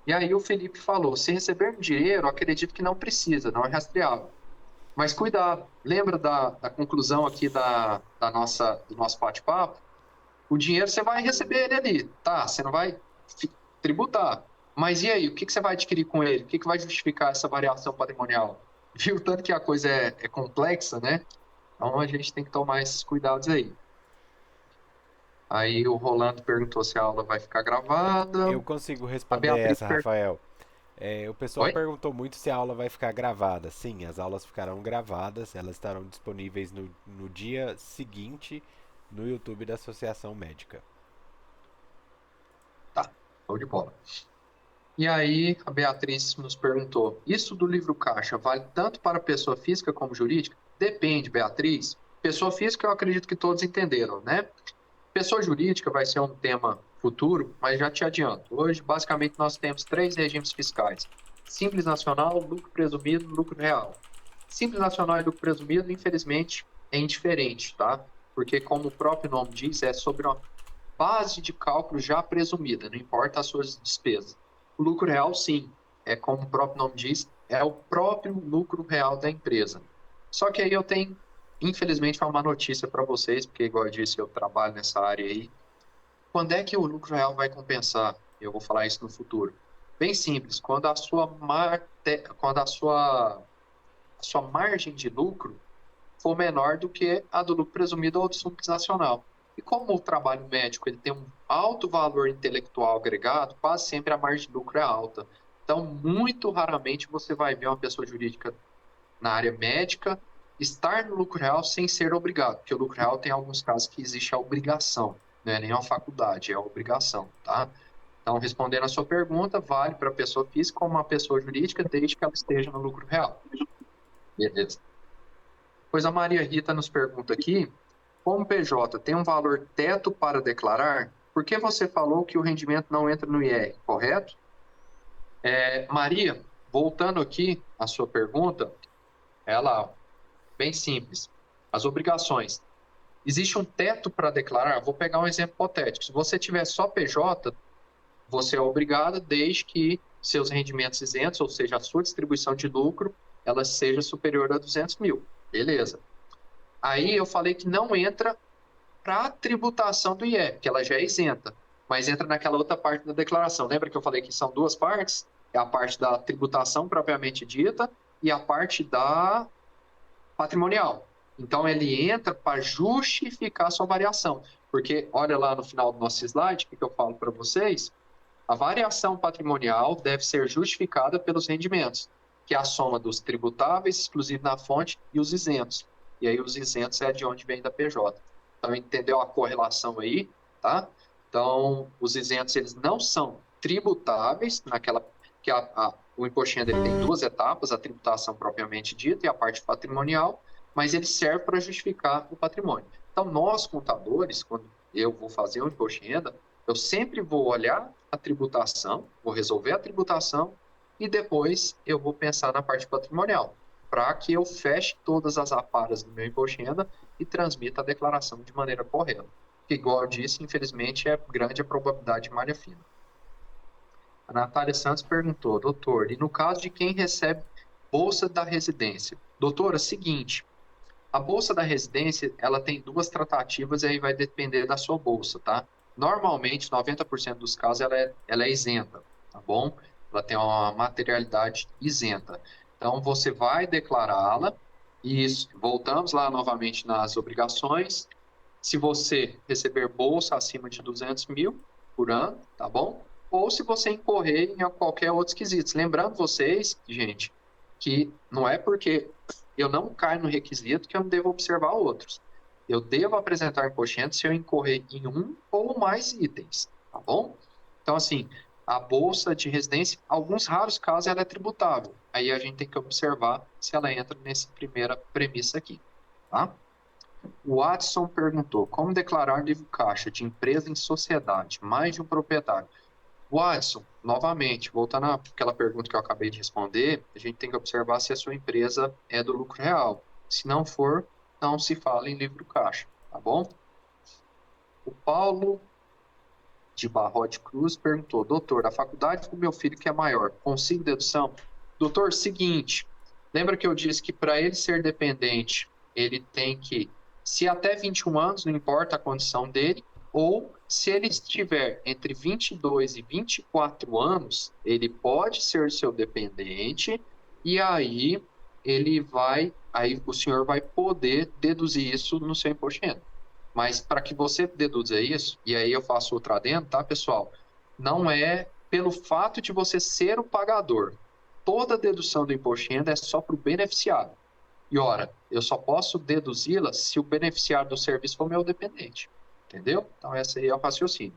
E aí o Felipe falou, se receber dinheiro, acredito que não precisa, não é rastreável. Mas cuidado, lembra da conclusão aqui do nosso bate-papo? O dinheiro você vai receber ele ali, tá? Você não vai tributar. Mas e aí, o que você vai adquirir com ele? O que vai justificar essa variação patrimonial? Viu tanto que a coisa é complexa, né? Então a gente tem que tomar esses cuidados aí. Aí o Rolando perguntou se a aula vai ficar gravada. Eu consigo responder essa, Rafael. O pessoal perguntou muito se a aula vai ficar gravada. Sim, as aulas ficarão gravadas, elas estarão disponíveis no dia seguinte no YouTube da Associação Médica. Tá, show de bola. E aí a Beatriz nos perguntou, isso do livro caixa vale tanto para pessoa física como jurídica? Depende, Beatriz. Pessoa física eu acredito que todos entenderam, né? Pessoa jurídica vai ser um tema futuro, mas já te adianto. Hoje, basicamente, nós temos 3 regimes fiscais. Simples nacional, lucro presumido, lucro real. Simples nacional e lucro presumido, infelizmente, é indiferente, tá? Porque, como o próprio nome diz, é sobre uma base de cálculo já presumida, não importa as suas despesas. O lucro real, sim, é como o próprio nome diz, é o próprio lucro real da empresa. Só que aí eu tenho, infelizmente, uma má notícia para vocês, porque, igual eu disse, eu trabalho nessa área aí. Quando é que o lucro real vai compensar? Eu vou falar isso no futuro. Bem simples, quando a sua margem de lucro for menor do que a do lucro presumido ou do simples nacional. E como o trabalho médico ele tem um alto valor intelectual agregado, quase sempre a margem de lucro é alta. Então, muito raramente você vai ver uma pessoa jurídica na área médica estar no lucro real sem ser obrigado, porque o lucro real tem alguns casos que existe a obrigação, não é nem uma faculdade, é a obrigação, tá? Então, respondendo a sua pergunta, vale para a pessoa física como uma pessoa jurídica, desde que ela esteja no lucro real. Beleza. Pois a Maria Rita nos pergunta aqui, como PJ tem um valor teto para declarar, por que você falou que o rendimento não entra no IR, correto? Maria, voltando aqui à sua pergunta, ela, bem simples, as obrigações. Existe um teto para declarar? Vou pegar um exemplo hipotético. Se você tiver só PJ, você é obrigado desde que seus rendimentos isentos, ou seja, a sua distribuição de lucro, ela seja superior a 200 mil. Beleza. Aí eu falei que não entra para a tributação do IR, que ela já é isenta, mas entra naquela outra parte da declaração. Lembra que eu falei que são 2 partes? É a parte da tributação propriamente dita e a parte da patrimonial. Então, ele entra para justificar a sua variação. Porque, olha lá no final do nosso slide, o que eu falo para vocês? A variação patrimonial deve ser justificada pelos rendimentos, que é a soma dos tributáveis, exclusivos na fonte, e os isentos. E aí, os isentos é de onde vem da PJ. Então, entendeu a correlação aí, tá? Então, os isentos, eles não são tributáveis, que o imposto de renda ele tem 2 etapas, a tributação propriamente dita e a parte patrimonial, mas ele serve para justificar o patrimônio. Então, nós, contadores, quando eu vou fazer um imposto de renda, eu sempre vou olhar a tributação, vou resolver a tributação e depois eu vou pensar na parte patrimonial, para que eu feche todas as aparas do meu imposto de renda e transmita a declaração de maneira correta. que, igual eu disse, infelizmente é grande a probabilidade de malha fina. A Natália Santos perguntou, doutor, e no caso de quem recebe bolsa da residência? Doutora, seguinte, a bolsa da residência, ela tem duas tratativas e aí vai depender da sua bolsa, tá? Normalmente, 90% dos casos, ela é isenta, tá bom? Ela tem uma materialidade isenta. Então, você vai declará-la e isso, voltamos lá novamente nas obrigações. Se você receber bolsa acima de 200 mil por ano, tá bom? Ou se você incorrer em qualquer outro quesito. Lembrando vocês, gente, que não é porque eu não caio no requisito que eu não devo observar outros. Eu devo apresentar imposto de renda se eu incorrer em um ou mais itens, tá bom? Então, assim, a bolsa de residência, alguns raros casos, ela é tributável. Aí a gente tem que observar se ela entra nessa primeira premissa aqui, tá? O Watson perguntou, como declarar livre caixa de empresa em sociedade, mais de um proprietário? Watson, novamente, voltando àquela pergunta que eu acabei de responder, a gente tem que observar se a sua empresa é do lucro real. Se não for, não se fala em livre caixa, tá bom? O Paulo de Barrote Cruz perguntou, doutor, a faculdade do meu filho que é maior, consigo dedução? Doutor, seguinte, lembra que eu disse que para ele ser dependente, ele tem que, se até 21 anos, não importa a condição dele, ou se ele estiver entre 22 e 24 anos, ele pode ser seu dependente, e aí aí o senhor vai poder deduzir isso no seu imposto de renda. Mas para que você deduza isso, e aí eu faço outro adendo, tá, pessoal? Não é pelo fato de você ser o pagador. Toda dedução do imposto de renda é só para o beneficiário. E, ora, eu só posso deduzi-la se o beneficiário do serviço for meu dependente. Entendeu? Então, esse aí é o raciocínio.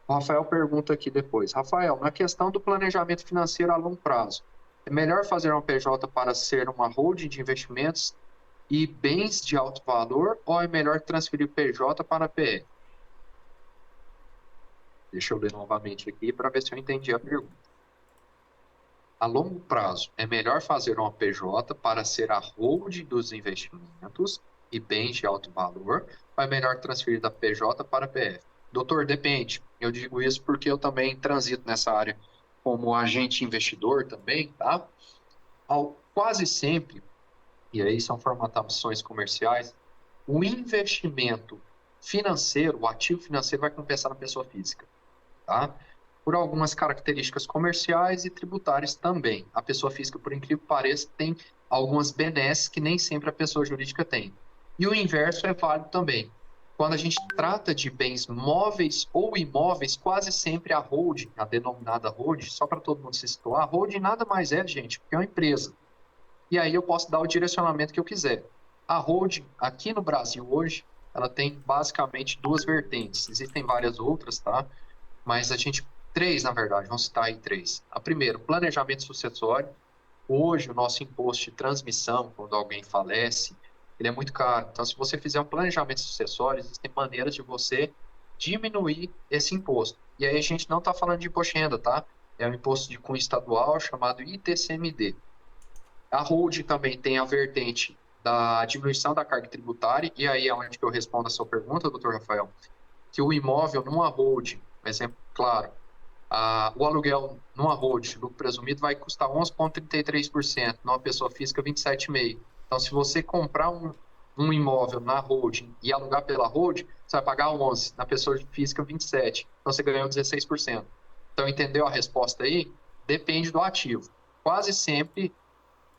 O Rafael pergunta aqui depois. Rafael, na questão do planejamento financeiro a longo prazo, é melhor fazer uma PJ para ser uma holding de investimentos e bens de alto valor ou é melhor transferir PJ para PE? Deixa eu ler novamente aqui para ver se eu entendi a pergunta. A longo prazo, é melhor fazer uma PJ para ser a holding dos investimentos e bens de alto valor ou é melhor transferir da PJ para PF? Doutor, depende. Eu digo isso porque eu também transito nessa área como agente investidor também, tá? Quase sempre, e aí são formatações comerciais, o investimento financeiro, o ativo financeiro vai compensar na pessoa física, tá? Por algumas características comerciais e tributárias também. A pessoa física, por incrível que pareça, tem algumas benesses que nem sempre a pessoa jurídica tem. E o inverso é válido também. Quando a gente trata de bens móveis ou imóveis, quase sempre a holding, a denominada holding, só para todo mundo se situar, a holding nada mais é, gente, porque é uma empresa. E aí eu posso dar o direcionamento que eu quiser. A holding, aqui no Brasil hoje, ela tem basicamente duas vertentes. Existem várias outras, tá? Mas três, na verdade, vamos citar aí três. A primeira, planejamento sucessório. Hoje, o nosso imposto de transmissão, quando alguém falece, ele é muito caro. Então, se você fizer um planejamento sucessório, existem maneiras de você diminuir esse imposto. E aí a gente não está falando de imposto de renda, tá? É um imposto de cunho estadual chamado ITCMD. A holding também tem a vertente da diminuição da carga tributária, e aí é onde que eu respondo a sua pergunta, doutor Rafael, que o imóvel numa holding, por exemplo, claro, o aluguel numa holding, lucro presumido, vai custar 11,33%, numa pessoa física 27,5%. Então, se você comprar um imóvel na holding e alugar pela holding, você vai pagar 11%, na pessoa física 27%, então você ganhou 16%. Então, entendeu a resposta aí? Depende do ativo. Quase sempre,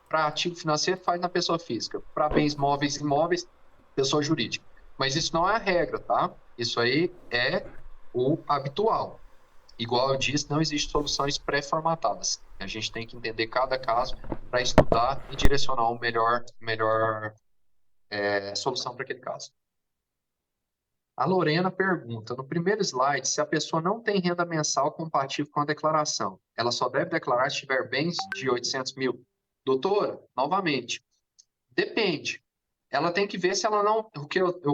para ativo financeiro, faz na pessoa física. Para bens móveis e imóveis, pessoa jurídica. Mas isso não é a regra, tá? Isso aí é o habitual. Igual eu disse, não existem soluções pré-formatadas. A gente tem que entender cada caso para estudar e direcionar uma melhor solução para aquele caso. A Lorena pergunta, no primeiro slide, se a pessoa não tem renda mensal compatível com a declaração, ela só deve declarar se tiver bens de 800 mil. Doutora, novamente, depende. Ela tem que ver se ela não... O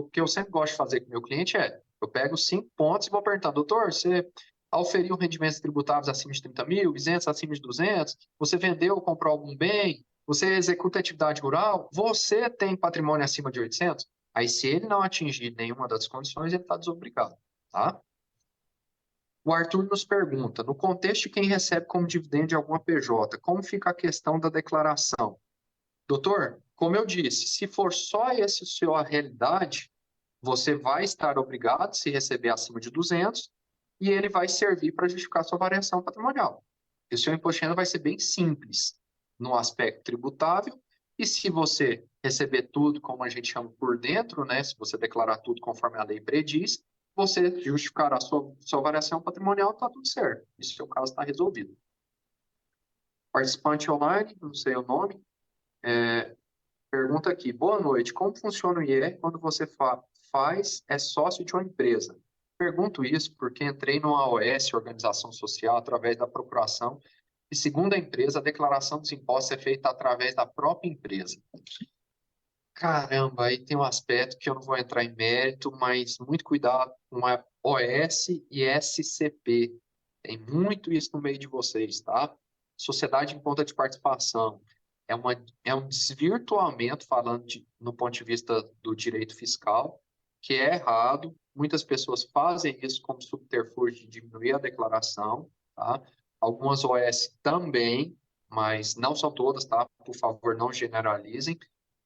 que eu sempre gosto de fazer com o meu cliente eu pego 5 pontos e vou perguntar, doutor, você auferiu rendimentos tributáveis acima de 30 mil, isentos acima de 200, você vendeu ou comprou algum bem, você executa atividade rural, você tem patrimônio acima de 800? Aí, se ele não atingir nenhuma das condições, ele está desobrigado, tá? O Arthur nos pergunta, no contexto de quem recebe como dividendo de alguma PJ, como fica a questão da declaração? Doutor, como eu disse, se for só essa sua realidade, você vai estar obrigado, se receber acima de 200, e ele vai servir para justificar sua variação patrimonial. E o seu imposto de renda vai ser bem simples no aspecto tributável, e se você receber tudo, como a gente chama por dentro, né, se você declarar tudo conforme a lei prediz, você justificará a sua variação patrimonial, está tudo certo. E seu caso está resolvido. Participante online, não sei o nome, pergunta aqui, boa noite, como funciona o IR quando você é sócio de uma empresa? Pergunto isso porque entrei numa OS, Organização Social, através da procuração, e segundo a empresa, a declaração dos impostos é feita através da própria empresa. Caramba, aí tem um aspecto que eu não vou entrar em mérito, mas muito cuidado com a OS e SCP. Tem muito isso no meio de vocês, tá? Sociedade em conta de participação. É um desvirtuamento, falando no ponto de vista do direito fiscal, que é errado. Muitas pessoas fazem isso como subterfúgio de diminuir a declaração, tá? Algumas OS também, mas não são todas, tá? Por favor, não generalizem.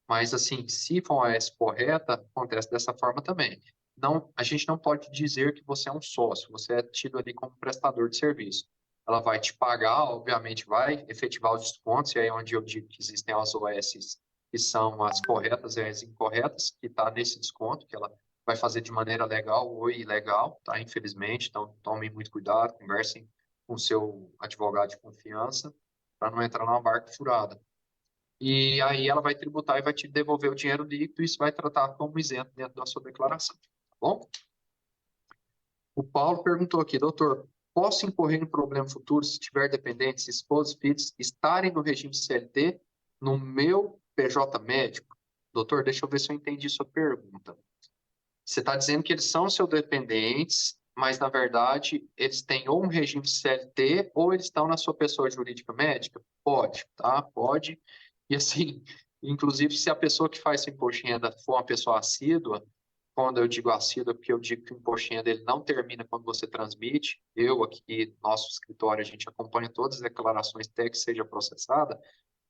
Mas, assim, se for uma OS correta, acontece dessa forma também. Não, a gente não pode dizer que você é um sócio, você é tido ali como prestador de serviço. Ela vai te pagar, obviamente vai efetivar os descontos, e aí é onde eu digo que existem as OS que são as corretas e as incorretas, que está nesse desconto, que ela vai fazer de maneira legal ou ilegal, tá? Infelizmente, então tomem muito cuidado, conversem com o seu advogado de confiança, para não entrar numa barca furada. E aí ela vai tributar e vai te devolver o dinheiro líquido, e isso vai tratar como isento dentro da sua declaração, tá bom? O Paulo perguntou aqui, doutor, posso incorrer em problema futuro se tiver dependentes, esposos, filhos, estarem no regime CLT no meu PJ médico? Doutor, deixa eu ver se eu entendi sua pergunta. Você está dizendo que eles são seus dependentes, mas, na verdade, eles têm ou um regime CLT ou eles estão na sua pessoa jurídica médica? Pode, tá? Pode. E, assim, inclusive, se a pessoa que faz esse imposto de renda for uma pessoa assídua, quando eu digo assídua, porque eu digo que o imposto de renda ele não termina quando você transmite. Eu, aqui, nosso escritório, a gente acompanha todas as declarações até que seja processada.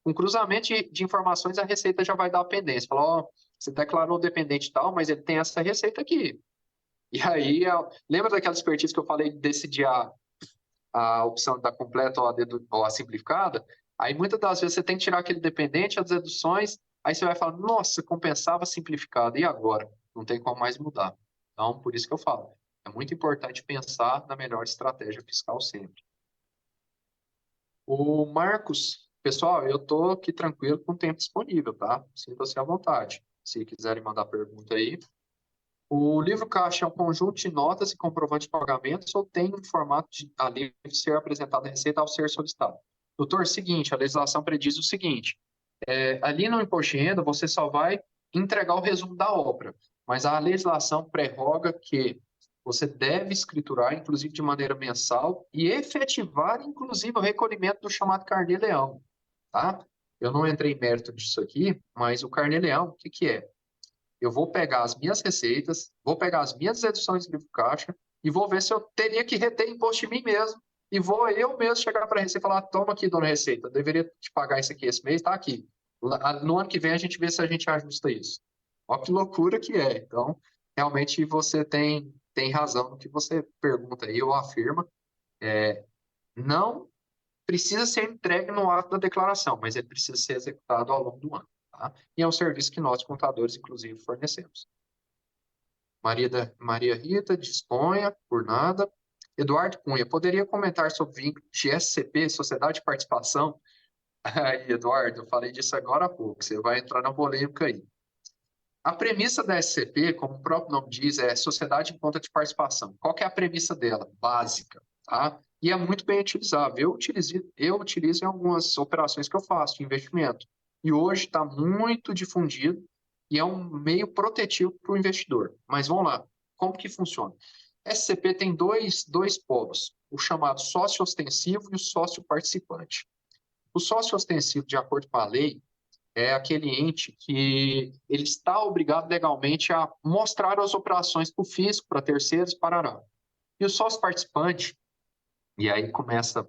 Com cruzamento de informações, a Receita já vai dar a pendência. Fala, ó, você declarou dependente tal, mas ele tem essa receita aqui. E aí, lembra daquela expertise que eu falei de decidir a opção da completa ou a simplificada? Aí, muitas das vezes, você tem que tirar aquele dependente, as deduções, aí você vai falar, nossa, compensava simplificada, e agora? Não tem como mais mudar. Então, por isso que eu falo, é muito importante pensar na melhor estratégia fiscal sempre. O Marcos, pessoal, eu estou aqui tranquilo com o tempo disponível, tá? Sinta-se à vontade. Se quiserem mandar pergunta aí. O livro caixa é um conjunto de notas e comprovantes de pagamentos ou tem um formato de a livro ser apresentado à Receita ao ser solicitado? Doutor, seguinte, a legislação prediz o seguinte, ali no imposto de renda você só vai entregar o resumo da obra, mas a legislação prerroga que você deve escriturar, inclusive de maneira mensal, e efetivar, inclusive, o recolhimento do chamado carnê-leão, tá? Eu não entrei em mérito disso aqui, mas o carnê-leão, o que que é? Eu vou pegar as minhas receitas, vou pegar as minhas deduções de livro caixa e vou ver se eu teria que reter imposto de mim mesmo. E vou eu mesmo chegar para a Receita e falar, toma aqui, dona Receita, eu deveria te pagar isso aqui esse mês, tá aqui. No ano que vem a gente vê se a gente ajusta isso. Olha que loucura que é. Então, realmente você tem razão no que você pergunta aí ou afirma. Não precisa ser entregue no ato da declaração, mas ele precisa ser executado ao longo do ano. Tá? E é um serviço que nós, contadores, inclusive, fornecemos. Maria Rita, disponha, por nada. Eduardo Cunha, poderia comentar sobre vínculo de SCP, Sociedade de Participação? Aí, Eduardo, eu falei disso agora há pouco, você vai entrar na polêmica aí. A premissa da SCP, como o próprio nome diz, é Sociedade em Conta de Participação. Qual que é a premissa dela? Básica, tá? E é muito bem utilizável. Eu utilizo em algumas operações que eu faço de investimento. E hoje está muito difundido e é um meio protetivo para o investidor. Mas vamos lá, como que funciona? SCP tem dois polos, o chamado sócio ostensivo e o sócio participante. O sócio ostensivo, de acordo com a lei, é aquele ente que ele está obrigado legalmente a mostrar as operações para o fisco, para terceiros, parará. E o sócio participante, e aí começa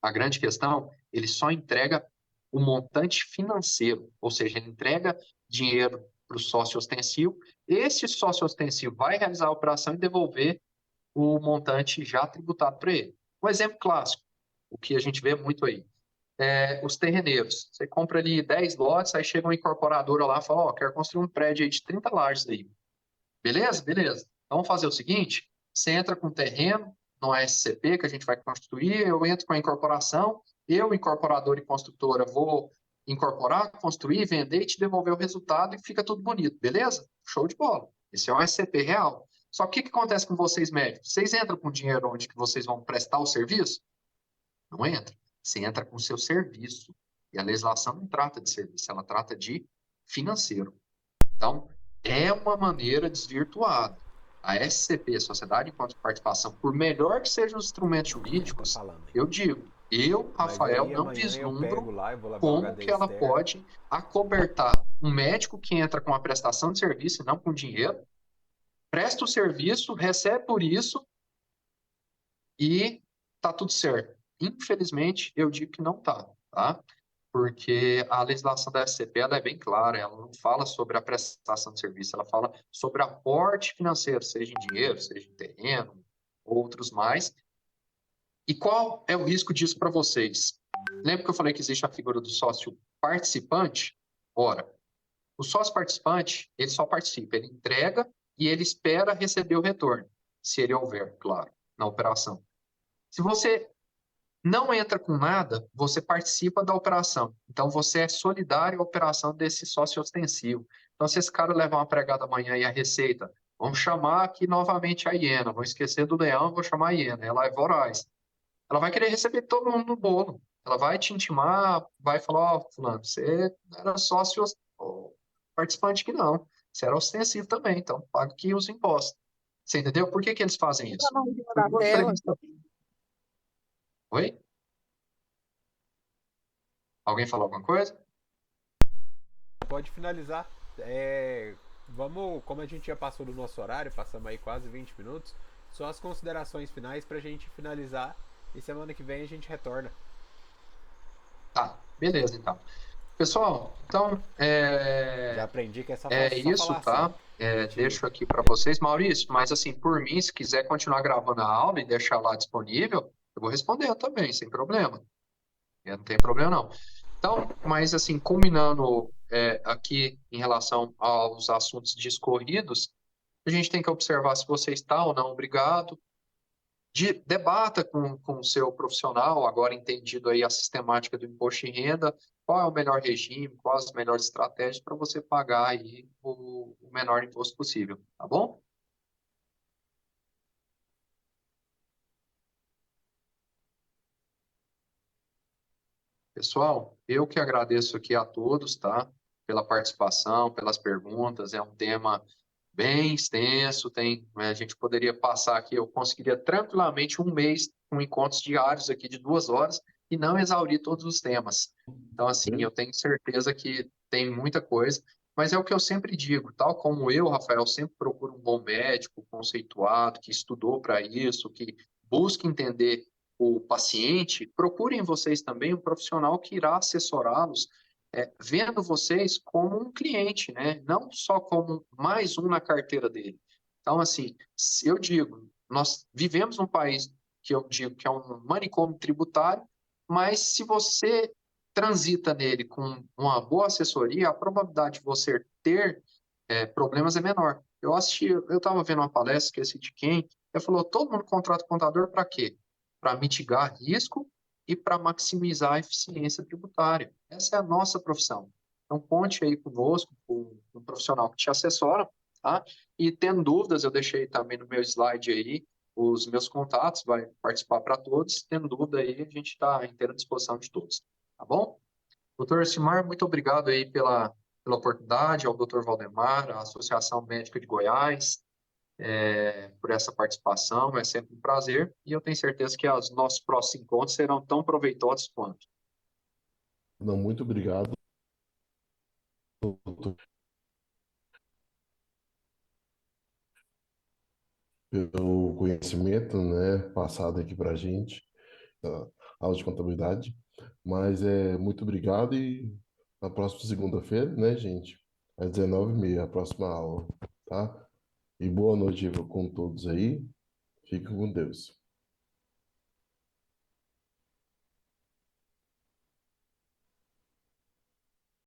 a grande questão, ele só entrega o montante financeiro, ou seja, ele entrega dinheiro para o sócio ostensivo, esse sócio ostensivo vai realizar a operação e devolver o montante já tributado para ele. Um exemplo clássico, o que a gente vê muito aí, os terreneiros. Você compra ali 10 lotes, aí chega uma incorporadora lá e fala, ó, quero construir um prédio aí de 30 lajes aí. Beleza? Beleza. Então, vamos fazer o seguinte, você entra com o terreno no SCP que a gente vai constituir, eu entro com a incorporação, eu, incorporador e construtora, vou incorporar, construir, vender e te devolver o resultado e fica tudo bonito, beleza? Show de bola. Esse é um SCP real. Só que o que acontece com vocês médicos? Vocês entram com dinheiro onde que vocês vão prestar o serviço? Não entra. Você entra com o seu serviço. E a legislação não trata de serviço, ela trata de financeiro. Então, é uma maneira desvirtuada. A SCP, Sociedade Enquanto Participação, por melhor que sejam os instrumentos jurídicos, eu digo, Rafael, não vislumbro como que ela pode acobertar um médico que entra com a prestação de serviço e não com dinheiro, presta o serviço, recebe por isso e tá tudo certo. Infelizmente, eu digo que não tá, tá? Porque a legislação da SCP ela é bem clara, ela não fala sobre a prestação de serviço, ela fala sobre aporte financeiro, seja em dinheiro, seja em terreno, outros mais. E qual é o risco disso para vocês? Lembra que eu falei que existe a figura do sócio participante? Ora, o sócio participante, ele só participa, ele entrega e ele espera receber o retorno, se ele houver, claro, na operação. Se você não entra com nada, você participa da operação. Então, você é solidário à operação desse sócio ostensivo. Então, se esse cara levar uma pregada amanhã e a receita, vamos chamar aqui novamente a hiena, vou esquecer do leão, vou chamar a hiena, ela é voraz. Ela vai querer receber todo mundo no bolo. Ela vai te intimar, vai falar, ó, fulano, você era sócio participante que não. Você era ostensivo também, então paga aqui os impostos. Você entendeu? Por que que eles fazem isso? Oi? Alguém falou alguma coisa? Pode finalizar. Vamos, como a gente já passou do nosso horário, passamos aí quase 20 minutos, só as considerações finais pra gente finalizar e semana que vem a gente retorna. Tá, beleza então. Pessoal, então já aprendi que é só isso, falar tá? Assim. Deixo aqui para vocês, Maurício, mas assim, por mim, se quiser continuar gravando a aula e deixar lá disponível, eu vou responder também, sem problema. Não tem problema não. Então, mas assim, culminando aqui em relação aos assuntos discorridos, a gente tem que observar se você está ou não obrigado. Debata com o seu profissional, agora entendido aí a sistemática do imposto de renda, qual é o melhor regime, quais as melhores estratégias para você pagar aí o menor imposto possível, tá bom? Pessoal, eu que agradeço aqui a todos, tá? Pela participação, pelas perguntas, é um tema bem extenso, a gente poderia passar aqui, eu conseguiria tranquilamente um mês com encontros diários aqui de 2 horas e não exaurir todos os temas. Então, assim, eu tenho certeza que tem muita coisa, mas é o que eu sempre digo, tal como eu, Rafael, sempre procuro um bom médico, conceituado, que estudou para isso, que busca entender o paciente, procurem vocês também um profissional que irá assessorá-los vendo vocês como um cliente, né? Não só como mais um na carteira dele. Então, assim, eu digo, nós vivemos num país que eu digo que é um manicômio tributário, mas se você transita nele com uma boa assessoria, a probabilidade de você ter problemas é menor. Eu estava vendo uma palestra, esqueci de quem, ele falou, todo mundo contrata contador para quê? Para mitigar risco e para maximizar a eficiência tributária. Essa é a nossa profissão. Então, conte aí conosco, com um profissional que te assessora, tá? E tendo dúvidas, eu deixei também no meu slide aí os meus contatos, vai participar para todos. Tendo dúvida aí, a gente está à inteira disposição de todos, tá bom? Doutor Simar, muito obrigado aí pela oportunidade, ao doutor Valdemar, à Associação Médica de Goiás, por essa participação, é sempre um prazer, e eu tenho certeza que os nossos próximos encontros serão tão proveitosos quanto. Não, muito obrigado. pelo conhecimento, né, passado aqui para a gente, da aula de contabilidade. Mas muito obrigado e na próxima segunda-feira, né, gente, às 19h30, a próxima aula, tá? E boa noite com todos aí. Fiquem com Deus.